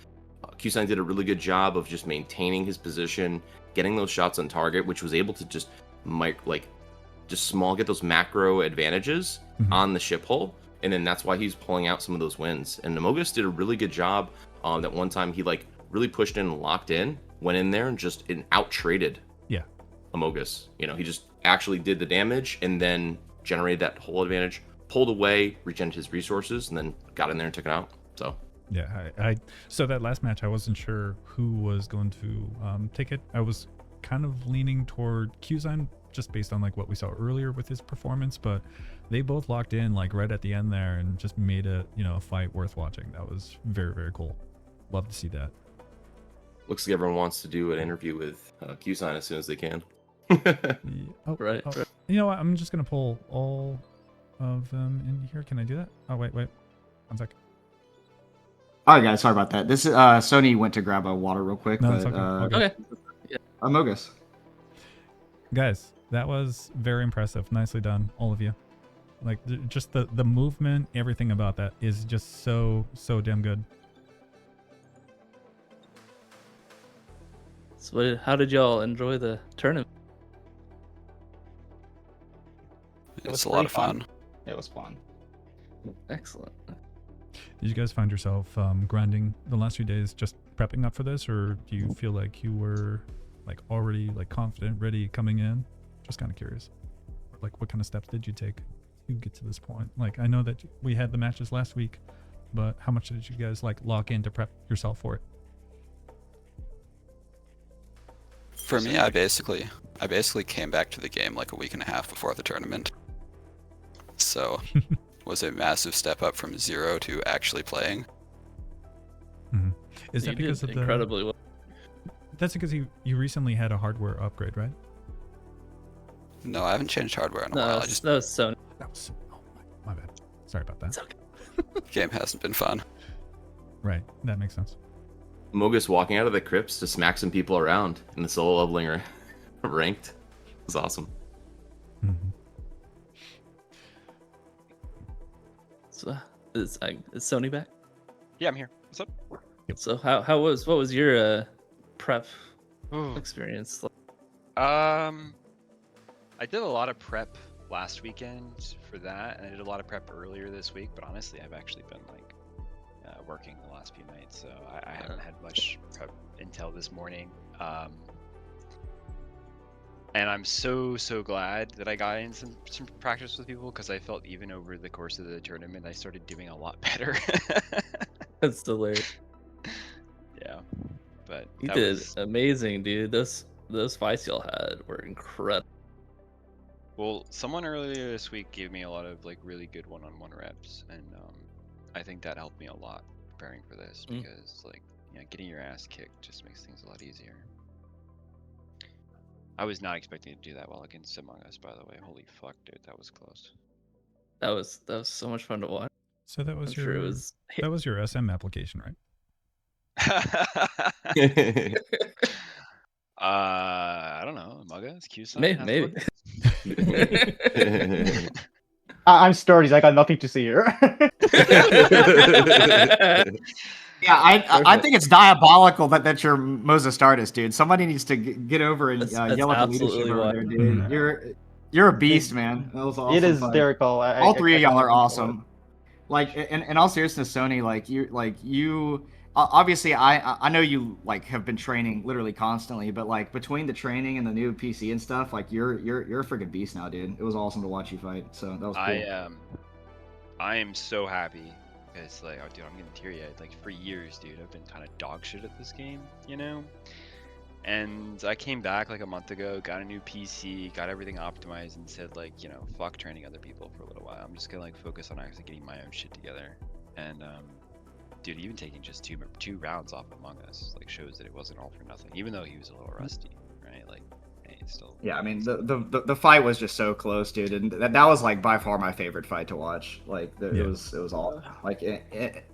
Q-Sign did a really good job of just maintaining his position, getting those shots on target, which was able to just get those macro advantages on the ship hull. And then that's why he's pulling out some of those wins. And Amogus did a really good job. That one time he really pushed in and locked in, went in there and just out-traded Amogus. He just actually did the damage and then generated that whole advantage, pulled away, regenerated his resources, and then got in there and took it out. So Yeah, so that last match, I wasn't sure who was going to take it. I was kind of leaning toward Q-Sign just based on like what we saw earlier with his performance, but they both locked in like right at the end there and just made it, a fight worth watching. That was very, very cool. Love to see that. Looks like everyone wants to do an interview with QSign as soon as they can. Right. You know what? I'm just gonna pull all of them in here. Can I do that? Oh wait. 1 sec. All right, guys. Sorry about that. This is Sony went to grab a water real quick, No, but it's okay. All good. Okay. Amogus. Guys, that was very impressive. Nicely done, all of you. Like just the movement, everything about that is just so damn good. So how did y'all enjoy the tournament? It was It's a lot pretty of fun. It was fun. Excellent. Did you guys find yourself grinding the last few days just prepping up for this, or do you feel like you were like already like confident, ready coming in? Just kind of curious. Like what kind of steps did you take to get to this point? Like I know that we had the matches last week, but how much did you guys like lock in to prep yourself for it? For me, I basically came back to the game like a week and a half before the tournament. So was a massive step up from 0 to actually playing. Mm-hmm. Is You that because did of the? incredibly well. That's because you recently had a hardware upgrade, right? No, I haven't changed hardware in a No, while. that was Sony. That was my bad. Sorry about that. It's okay. The game hasn't been fun. Right, that makes sense. Mogus walking out of the crypts to smack some people around in the solo leveling ranked. It was awesome. Mm-hmm. So is Sony back? Yeah, I'm here. What's up? So what was your prep Ooh. experience? I did a lot of prep last weekend for that, and I did a lot of prep earlier this week. But honestly, I've actually been like working the last few nights, so I haven't had much prep until this morning. And I'm so glad that I got in some practice with people, because I felt even over the course of the tournament I started doing a lot better. That's hilarious. Yeah, but You that did was- amazing, dude. Those fights y'all had were incredible. Well, someone earlier this week gave me a lot of like really good one-on-one reps, and I think that helped me a lot preparing for this, because like, you know, getting your ass kicked just makes things a lot easier. I was not expecting to do that well against Among Us, by the way. Holy fuck, dude, that was close. That was so much fun to watch. So that was I'm sure your it was. that was your SM application, right? I don't know. Among Us, QSign, Maybe. I'm Sturdies. I got nothing to see here. Yeah, I think it's diabolical that you're Moses Stardust, dude. Somebody needs to get over and That's yell at the leadership absolutely over why. there, dude. You're a beast, man. That was awesome. It is fight. hysterical. All three of y'all are I- awesome. Like, in all seriousness, Sony, you obviously I know you like have been training literally constantly, but like between the training and the new PC and stuff, like you're a freaking beast now, dude. It was awesome to watch you fight. So that was cool. I am so happy, because like, oh dude, I'm getting teary-eyed. Like for years, dude, I've been kind of dog shit at this game, you know. And I came back like a month ago, got a new PC, got everything optimized, and said like, you know, fuck training other people for a little while. I'm just gonna like focus on actually getting my own shit together. And dude, even taking just two rounds off Among Us like shows that it wasn't all for nothing. Even though he was a little rusty, right? Like, hey, still. Yeah, I mean the fight was just so close, dude, and that was like by far my favorite fight to watch. Like it was all like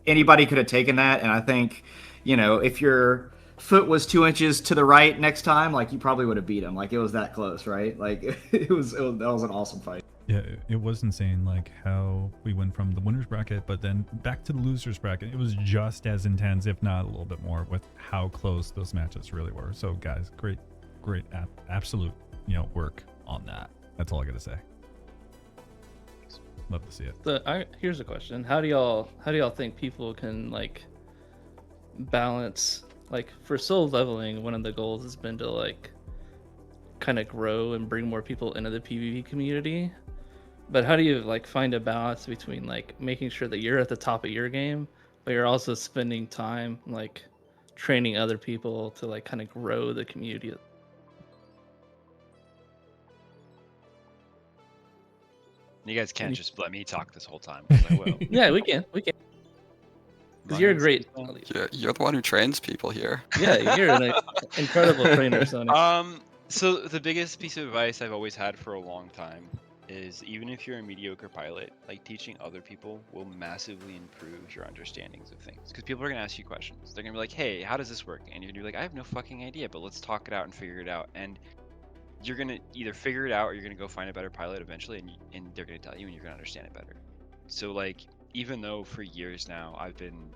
anybody could have taken that, and I think, you know, if your foot was 2 inches to the right next time, like you probably would have beat him. Like it was that close, right? Like that was an awesome fight. Yeah, it was insane, like how we went from the winner's bracket, but then back to the loser's bracket. It was just as intense, if not a little bit more, with how close those matches really were. So guys, great, absolute, you know, work on that. That's all I gotta say. Love to see it. So here's a question: How do y'all think people can like balance, like for solo leveling? One of the goals has been to like kind of grow and bring more people into the PvP community. But how do you like find a balance between like making sure that you're at the top of your game, but you're also spending time like training other people to like kind of grow the community? You guys can't just let me talk this whole time, 'cause I will. Yeah, we can. Because you're Among Us great. and You're the one who trains people here. Yeah, you're an incredible trainer, Sonny. So the biggest piece of advice I've always had for a long time is even if you're a mediocre pilot, like teaching other people will massively improve your understandings of things. Because people are gonna ask you questions. They're gonna be like, "Hey, how does this work?" And you're gonna be like, "I have no fucking idea, but let's talk it out and figure it out." And you're gonna either figure it out or you're gonna go find a better pilot eventually, and they're gonna tell you, and you're gonna understand it better. So like, even though for years now I've been,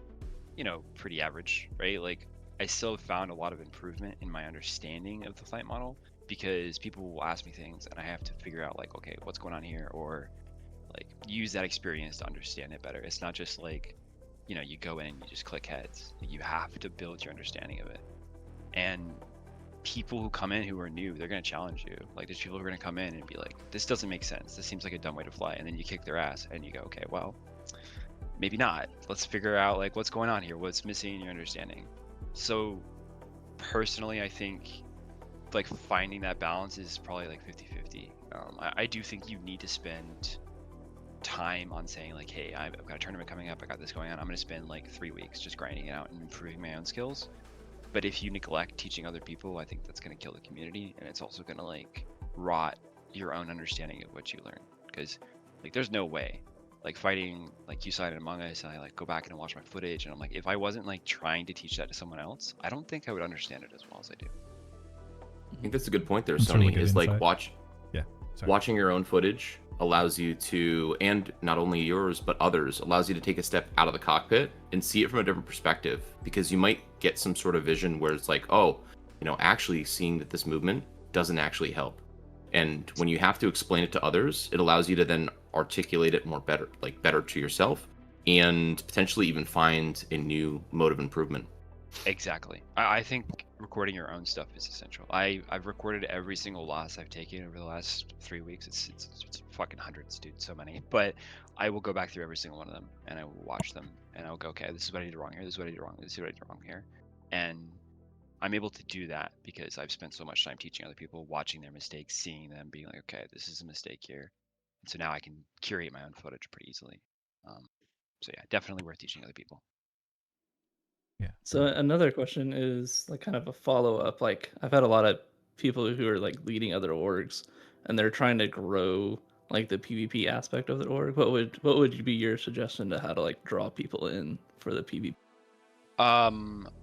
pretty average, right? Like, I still have found a lot of improvement in my understanding of the flight model because people will ask me things and I have to figure out like, okay, what's going on here, or like use that experience to understand it better. It's not just like, you go in and you just click heads. You have to build your understanding of it. And people who come in who are new, they're going to challenge you. Like, there's people who are going to come in and be like, this doesn't make sense. This seems like a dumb way to fly. And then you kick their ass and you go, okay, well, maybe not. Let's figure out like what's going on here. What's missing in your understanding. So personally, I think like finding that balance is probably like 50-50. I do think you need to spend time on saying like, hey, I've got a tournament coming up. I got this going on. I'm going to spend like 3 weeks just grinding it out and improving my own skills. But if you neglect teaching other people, I think that's going to kill the community, and it's also going to like rot your own understanding of what you learn. Because like, there's no way, like fighting like you cited Among Us, and I like go back and watch my footage, and I'm like, if I wasn't like trying to teach that to someone else, I don't think I would understand it as well as I do. I think that's a good point there, That's Sony. really good Is like insight. Yeah. Sorry. watching your own footage allows you to, and not only yours but others, allows you to take a step out of the cockpit and see it from a different perspective, because you might get some sort of vision where it's like, oh, actually seeing that this movement doesn't actually help. And when you have to explain it to others, it allows you to then articulate it better to yourself, and potentially even find a new mode of improvement. Exactly. I think recording your own stuff is essential. I've recorded every single loss I've taken over the last 3 weeks. It's fucking hundreds, dude, so many. But I will go back through every single one of them and I will watch them and I'll go, okay, this is what I did wrong here. This is what I did wrong. This is what I did wrong here. And I'm able to do that because I've spent so much time teaching other people, watching their mistakes, seeing them, being like, okay, this is a mistake here. And so now I can curate my own footage pretty easily. So yeah, definitely worth teaching other people. Yeah. So another question is like kind of a follow-up. Like, I've had a lot of people who are like leading other orgs and they're trying to grow like the PvP aspect of the org. What would be your suggestion to how to like draw people in for the PvP?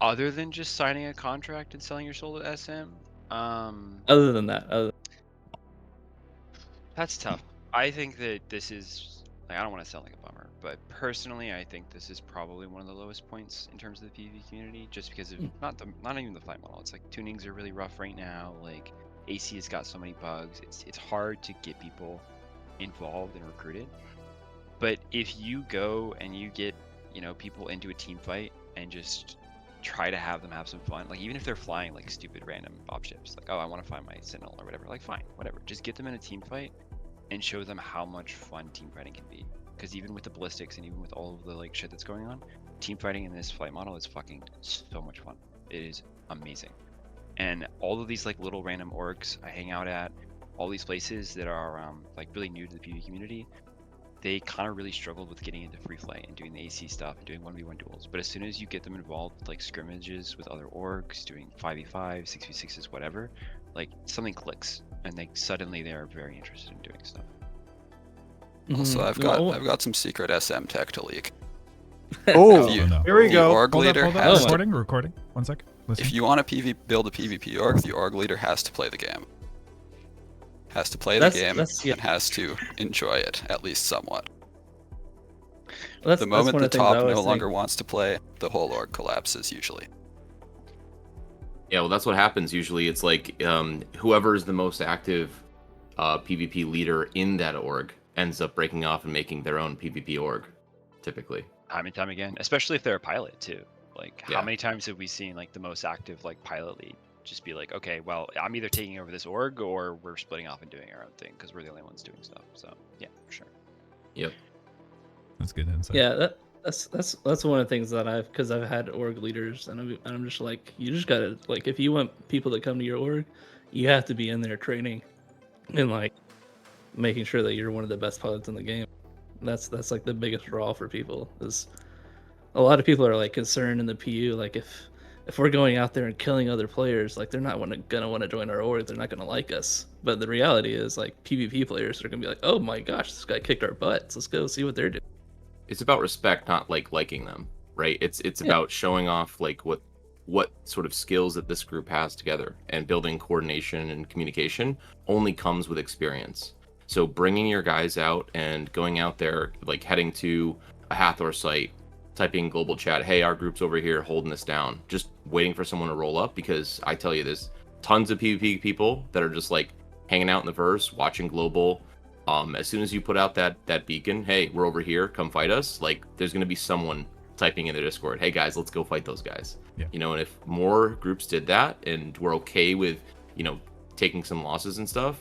Other than just signing a contract and selling your soul to SM, Other than that, that's tough. I think that this is like, I don't want to sound like a bummer, but personally, I think this is probably one of the lowest points in terms of the PvP community, just because of not even the fight model. It's like tunings are really rough right now. Like, AC has got so many bugs. It's hard to get people involved and recruited. But if you go and you get people into a team fight and just try to have them have some fun, like even if they're flying like stupid random op ships, like, oh, I want to find my Sentinel or whatever, like fine, whatever, just get them in a team fight and show them how much fun team fighting can be. Because even with the ballistics and even with all of the like shit that's going on, team fighting in this flight model is fucking so much fun. It is amazing. And all of these like little random orgs I hang out at, all these places that are like really new to the PvP community, they kind of really struggled with getting into free flight and doing the AC stuff and doing 1v1 duels. But as soon as you get them involved with like scrimmages with other orgs, doing 5v5, 6v6s, whatever, like something clicks and suddenly they're very interested in doing stuff. Also, I've got some secret SM tech to leak. Oh, no. Here we The go. org leader Hold has on. to, Recording. 1 sec. Listen. if you want to build a PvP org, the org leader has to play the game. Has to play the game and has to enjoy it, at least somewhat. The moment the top no longer wants to play, the whole org collapses usually. Yeah, well, that's what happens usually. It's like whoever is the most active PvP leader in that org ends up breaking off and making their own PvP org, typically. Time and time again, especially if they're a pilot too. Like, Yeah. how many times have we seen like the most active like pilot lead just be like, okay, well, I'm either taking over this org or we're splitting off and doing our own thing because we're the only ones doing stuff. So yeah, for sure. Yep. That's good insight. Yeah, that's one of the things that because I've had org leaders and I'm just like, you just gotta, like, if you want people to come to your org, you have to be in there training and like making sure that you're one of the best pilots in the game. That's like the biggest draw for people is a lot of people are like concerned in the PU, like if we're going out there and killing other players, like they're not gonna want to join our org. They're not gonna like us. But the reality is, like PvP players are gonna be like, oh my gosh, this guy kicked our butts. Let's go see what they're doing. It's about respect, not like liking them, right? It's about showing off like what sort of skills that this group has together, and building coordination and communication only comes with experience. So bringing your guys out and going out there, like heading to a Hathor site, typing global chat, hey, our group's over here holding this down, just waiting for someone to roll up, because I tell you, there's tons of PvP people that are just like hanging out in the verse, watching global. As soon as you put out that beacon, hey, we're over here, come fight us, like there's going to be someone typing in the Discord, hey guys, let's go fight those guys. Yeah. You know, and if more groups did that and were okay with, you know, taking some losses and stuff,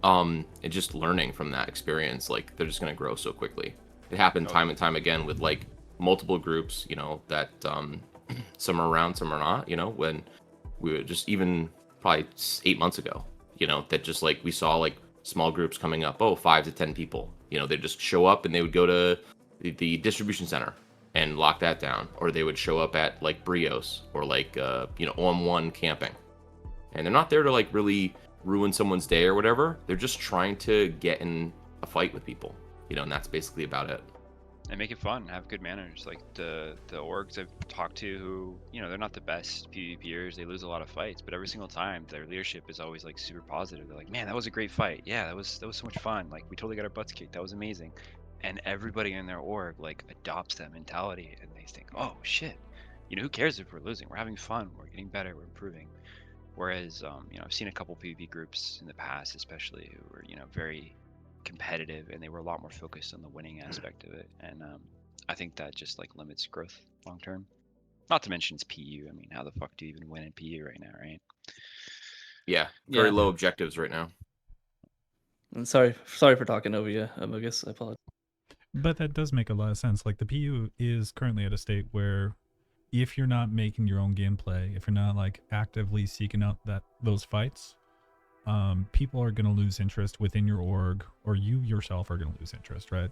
and just learning from that experience, like they're just going to grow so quickly. It happened time and time again with like multiple groups, you know, that some are around, some are not, you know, when we were just even probably 8 months ago, you know, that just like we saw like small groups coming up, 5 to 10 people, you know, they'd just show up and they would go to the distribution center and lock that down, or they would show up at like Brios or like you know, OM1 camping, and they're not there to like really ruin someone's day or whatever. They're just trying to get in a fight with people, you know, and that's basically about it. And make it fun, have good manners. Like the orgs I've talked to, who, you know, they're not the best PvPers, they lose a lot of fights, but every single time their leadership is always like super positive. They're like, man, that was a great fight, yeah, that was so much fun, like we totally got our butts kicked, that was amazing. And everybody in their org like adopts that mentality, and they think, oh shit, you know, who cares if we're losing, we're having fun, we're getting better, we're improving. Whereas you know, I've seen a couple PvP groups in the past especially who were, you know, very competitive, and they were a lot more focused on the winning aspect of it, and I think that just like limits growth long term. Not to mention it's PU. I mean, how the fuck do you even win in PU right now, right? Yeah, very low objectives right now. I'm sorry for talking over you, Amogus. I apologize. But that does make a lot of sense. Like the PU is currently at a state where if you're not making your own gameplay, if you're not like actively seeking out those fights, people are going to lose interest within your org, or you yourself are going to lose interest, right?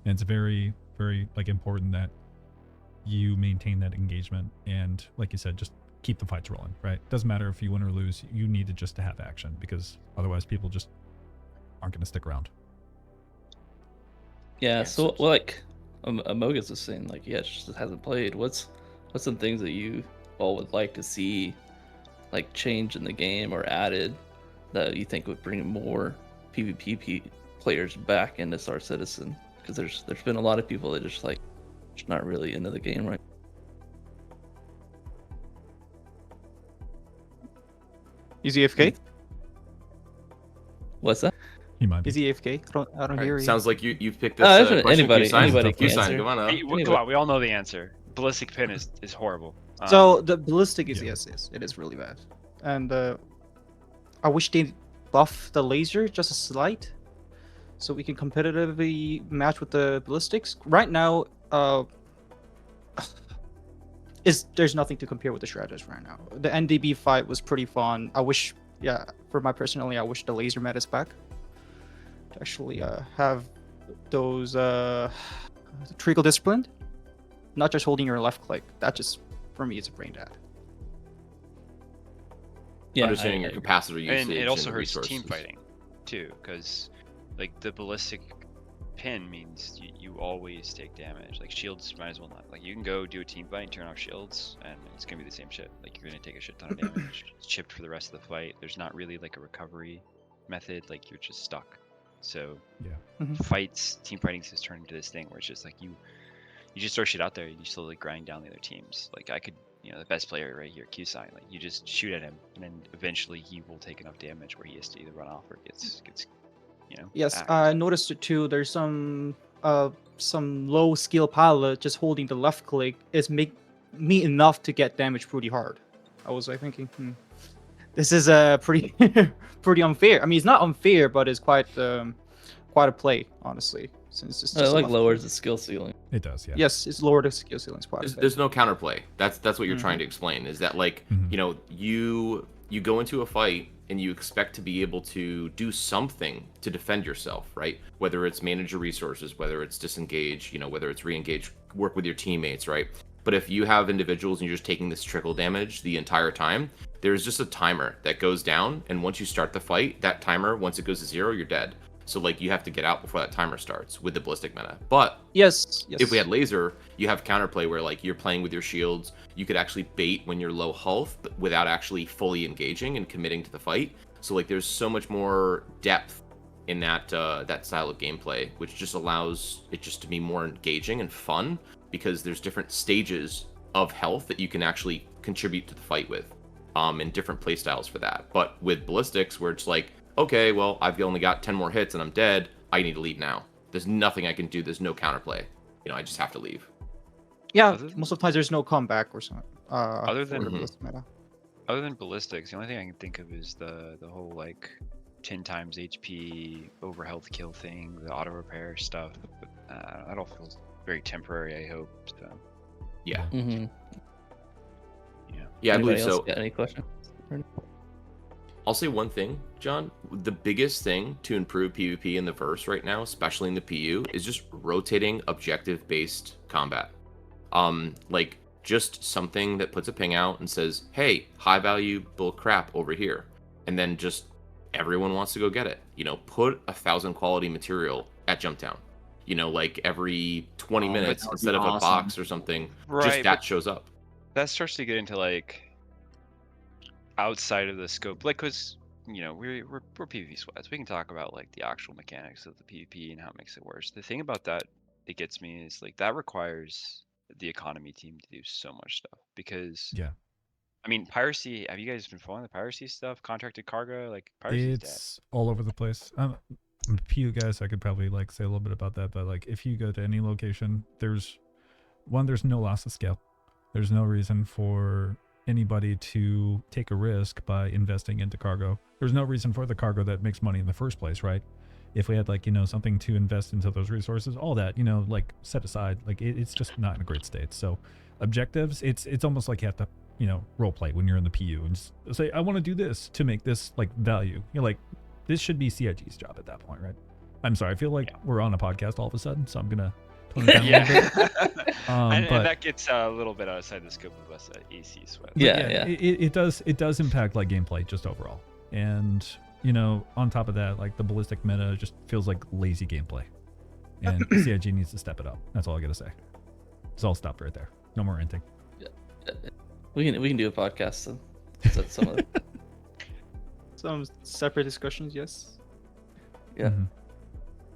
And it's very, very like important that you maintain that engagement, and like you said, just keep the fights rolling, right? Doesn't matter if you win or lose, you need to just to have action, because otherwise people just aren't going to stick around. Yeah, so like Amogus was saying, like, yeah, just hasn't played. What's some things that you all would like to see like change in the game or added that you think would bring more PvP players back into Star Citizen? Because there's been a lot of people that just not really into the game, right? Is he AFK? What's that? He might be. Is he AFK? I don't hear you. Sounds like you've picked this question. Anybody Q-sign, can come on up. Hey, come on, we all know the answer. Ballistic pin is horrible. So the ballistic is yes, it is really bad, and I wish they buff the laser just a slight, so we can competitively match with the ballistics. Right now, there's nothing to compare with the Shredders right now. The NDB fight was pretty fun. I wish, for my personally, I wish the laser metas back. To actually have those trickle disciplined, not just holding your left click. That just, for me, it's a brain dead. Yeah, understanding your capacitor usage, and it also hurts resources. Team fighting too, because like the ballistic pin means you always take damage. Like shields might as well not. Like you can go do a team fight and turn off shields, and it's gonna be the same shit. Like you're gonna take a shit ton of damage. It's chipped for the rest of the fight. There's not really like a recovery method. Like you're just stuck. So fights, team fighting has turned into this thing where it's just like you just throw shit out there and you slowly grind down the other teams. Like I could, you know, the best player right here, Q-Sign, like you just shoot at him and then eventually he will take enough damage where he has to either run off or gets you know. Yes, axed. I noticed it too. There's some low skill pilot just holding the left click is make me enough to get damage pretty hard. I was like thinking, this is pretty pretty unfair. I mean, it's not unfair, but it's quite a play, honestly. Since it's just lowers the skill ceiling. It does, yeah. Yes, it's lowered the skill ceiling quite a bit. There's no counterplay. That's what you're trying to explain. Is that like you know, you go into a fight and you expect to be able to do something to defend yourself, right? Whether it's manage your resources, whether it's disengage, whether it's re-engage, work with your teammates, right? But if you have individuals and you're just taking this trickle damage the entire time, there's just a timer that goes down, and once you start the fight, that timer, once it goes to 0, you're dead. So like you have to get out before that timer starts with the ballistic meta. But Yes. if we had laser, you have counterplay where like you're playing with your shields. You could actually bait when you're low health, but without actually fully engaging and committing to the fight. So like there's so much more depth in that that style of gameplay, which just allows it just to be more engaging and fun because there's different stages of health that you can actually contribute to the fight with, and different play styles for that. But with ballistics, where it's like, okay, well, I've only got 10 more hits and I'm dead. I need to leave now. There's nothing I can do. There's no counterplay. I just have to leave. Yeah, most of the time there's no comeback or something. Other for than the ballistic meta. Other than ballistics, the only thing I can think of is the whole like 10 times HP over health kill thing, the auto repair stuff. But, that all feels very temporary. I hope. So. Yeah. Mm-hmm. Yeah, I believe else so. got any questions? I'll say one thing, John. The biggest thing to improve PvP in the verse right now, especially in the PU, is just rotating objective-based combat. Like just something that puts a ping out and says, "Hey, high value bull crap over here," and then just everyone wants to go get it. Put 1,000 quality material at jump down. Like every 20 minutes instead of a box or something, just that shows up. That starts to get into like outside of the scope, like because we're PvP sweats. We can talk about like the actual mechanics of the PvP and how it makes it worse. The thing about that gets me is like that requires the economy team to do so much stuff because I mean piracy. Have you guys been following the piracy stuff? Contracted cargo, like piracy. It's all over the place. I'm a PU guy, so I could probably like say a little bit about that. But like if you go to any location, there's no loss of scale. There's no reason for anybody to take a risk by investing into cargo. There's no reason for the cargo that makes money in the first place, right? If we had like, something to invest into those resources, all that, like set aside, like it's just not in a great state. So objectives, it's almost like you have to, role play when you're in the PU and just say, I want to do this to make this like value. Like this should be CIG's job at that point, right? I'm sorry. I feel like we're on a podcast all of a sudden, so I'm going to tone it down a little bit. And but that gets a little bit outside the scope of us at AC Sweat. Yeah. It does impact like gameplay just overall. And on top of that, like the ballistic meta just feels like lazy gameplay. And CIG needs to step it up. That's all I gotta say. So I'll stop right there. No more ranting. Yeah. We can do a podcast. So some of the... Some separate discussions, yes. Yeah. Mm-hmm.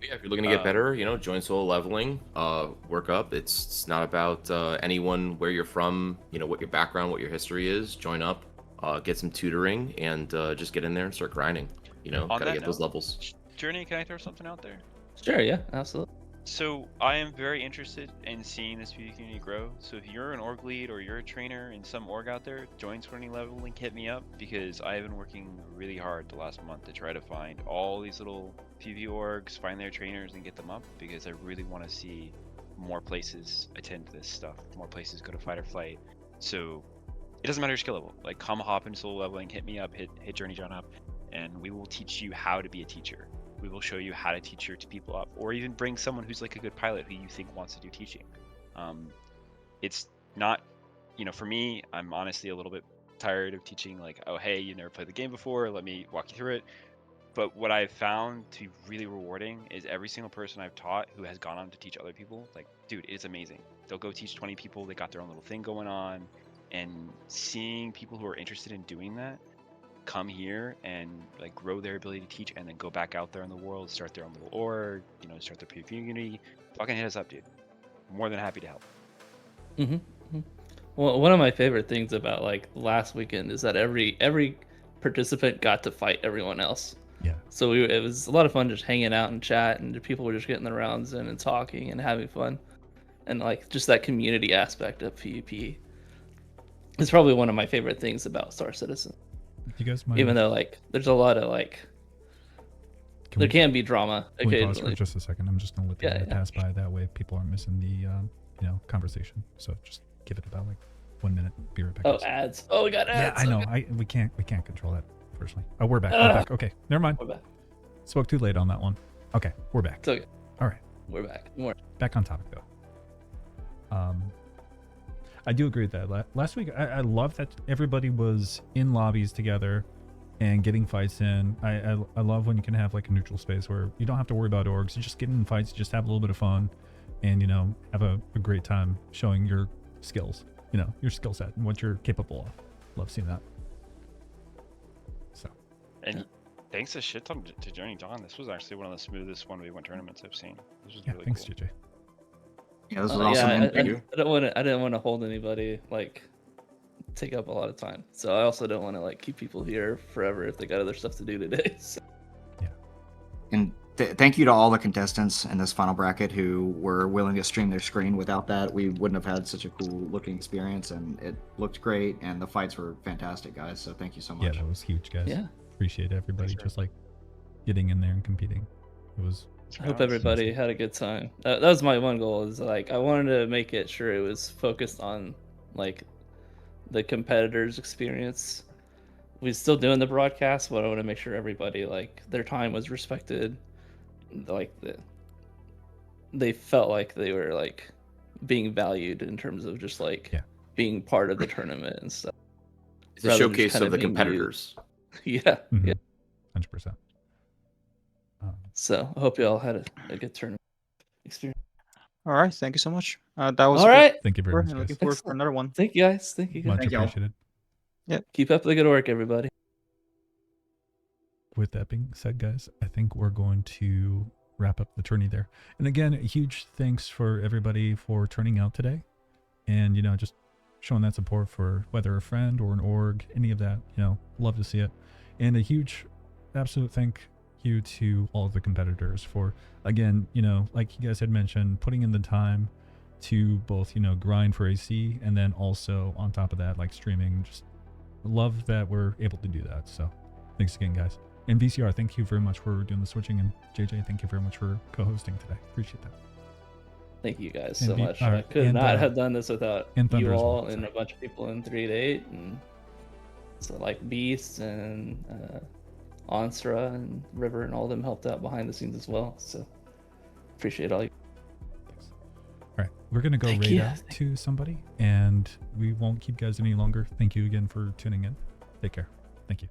Yeah, if you're looking to get better, join solo leveling, work up. It's not about anyone where you're from, what your background, what your history is. Join up, get some tutoring, and just get in there and start grinding. Gotta get those levels. Journey, can I throw something out there? Sure, yeah, absolutely. So I am very interested in seeing this PvP community grow. So if you're an org lead or you're a trainer in some org out there, join Swirling Leveling, hit me up because I have been working really hard the last month to try to find all these little PvP orgs, find their trainers and get them up because I really want to see more places attend to this stuff, more places go to fight or flight. So it doesn't matter your skill level. Like come hop in solo leveling, hit me up, hit Journey John up, and we will teach you how to be a teacher. We will show you how to teach your people up, or even bring someone who's like a good pilot who you think wants to do teaching. It's not, for me, I'm honestly a little bit tired of teaching like, oh, hey, you never played the game before, let me walk you through it. But what I've found to be really rewarding is every single person I've taught who has gone on to teach other people, like, dude, it's amazing. They'll go teach 20 people, they got their own little thing going on, and seeing people who are interested in doing that come here and like grow their ability to teach and then go back out there in the world, start their own little org, start their PvP community, fucking hit us up, dude. More than happy to help. Mm-hmm. Well, one of my favorite things about like last weekend is that every participant got to fight everyone else. Yeah. So it was a lot of fun just hanging out and chat, and people were just getting their rounds in and talking and having fun, and like just that community aspect of PvP is probably one of my favorite things about Star Citizen. You guys mind? Even though like there's a lot of like there can be drama Can we pause occasionally. for just a second? I'm just gonna let the minute pass by. That way, people aren't missing the conversation. So just give it about like 1 minute. Be right back. Oh, ads! Oh, we got ads. Yeah, I know. We can't control that. personally. Oh, we're back. We're back. Okay, never mind. We're back. Spoke too late on that one. Okay, we're back. It's okay. All right. We're back. More. Back on topic though. I do agree with that. Last week, I love that everybody was in lobbies together and getting fights in. I love when you can have like a neutral space where you don't have to worry about orgs. You just get in fights, just have a little bit of fun, and you know, have a great time showing your skills. You know, your skill set and what you're capable of. Love seeing that. So. And thanks a shit ton to Johnny John. This was actually one of the smoothest 1v1 tournaments I've seen. This was really thanks, cool. JJ. Yeah, this was awesome. I didn't want to hold anybody like take up a lot of time. So I also don't want to like keep people here forever if they got other stuff to do today. So. Yeah. And thank you to all the contestants in this final bracket who were willing to stream their screen. Without that, we wouldn't have had such a cool looking experience, and it looked great, and the fights were fantastic, guys. So thank you so much. Yeah, that was huge, guys. Yeah. Appreciate everybody just like getting in there and competing. It was. I hope everybody had a good time. That was my one goal. Is like I wanted to make it sure it was focused on like the competitors' experience. We're still doing the broadcast, but I want to make sure everybody like their time was respected. Like they felt like they were like being valued in terms of just like being part of the tournament and stuff. It's a showcase of the competitors. Yeah, Mm-hmm. yeah, 100%. So I hope you all had a good tournament experience. All right, thank you so much. That was all right. Thank you very much, guys. Looking forward for another one. Thank you guys. Thank you guys. Much Thank y'all. appreciated. Yeah. Keep up the good work, everybody. With that being said, guys, I think we're going to wrap up the tourney there. And again, a huge thanks for everybody for turning out today, and you know, just showing that support for whether a friend or an org, any of that. You know, love to see it. And a huge, absolute thank you to all of the competitors for, again, you know, like you guys had mentioned, putting in the time to both, you know, grind for AC and then also on top of that, like streaming. Just love that we're able to do that. So thanks again, guys. And VCR, thank you very much for doing the switching. And JJ, thank you very much for co-hosting today. Appreciate that. Thank you guys And so much. I could not have done this without you all and a bunch of people in 3-8 and so like Beast and Onsra and River and all of them helped out behind the scenes as well. So appreciate all you. Thanks. All right, we're gonna go raid out to somebody, and we won't keep guys any longer. Thank you again for tuning in. Take care. Thank you.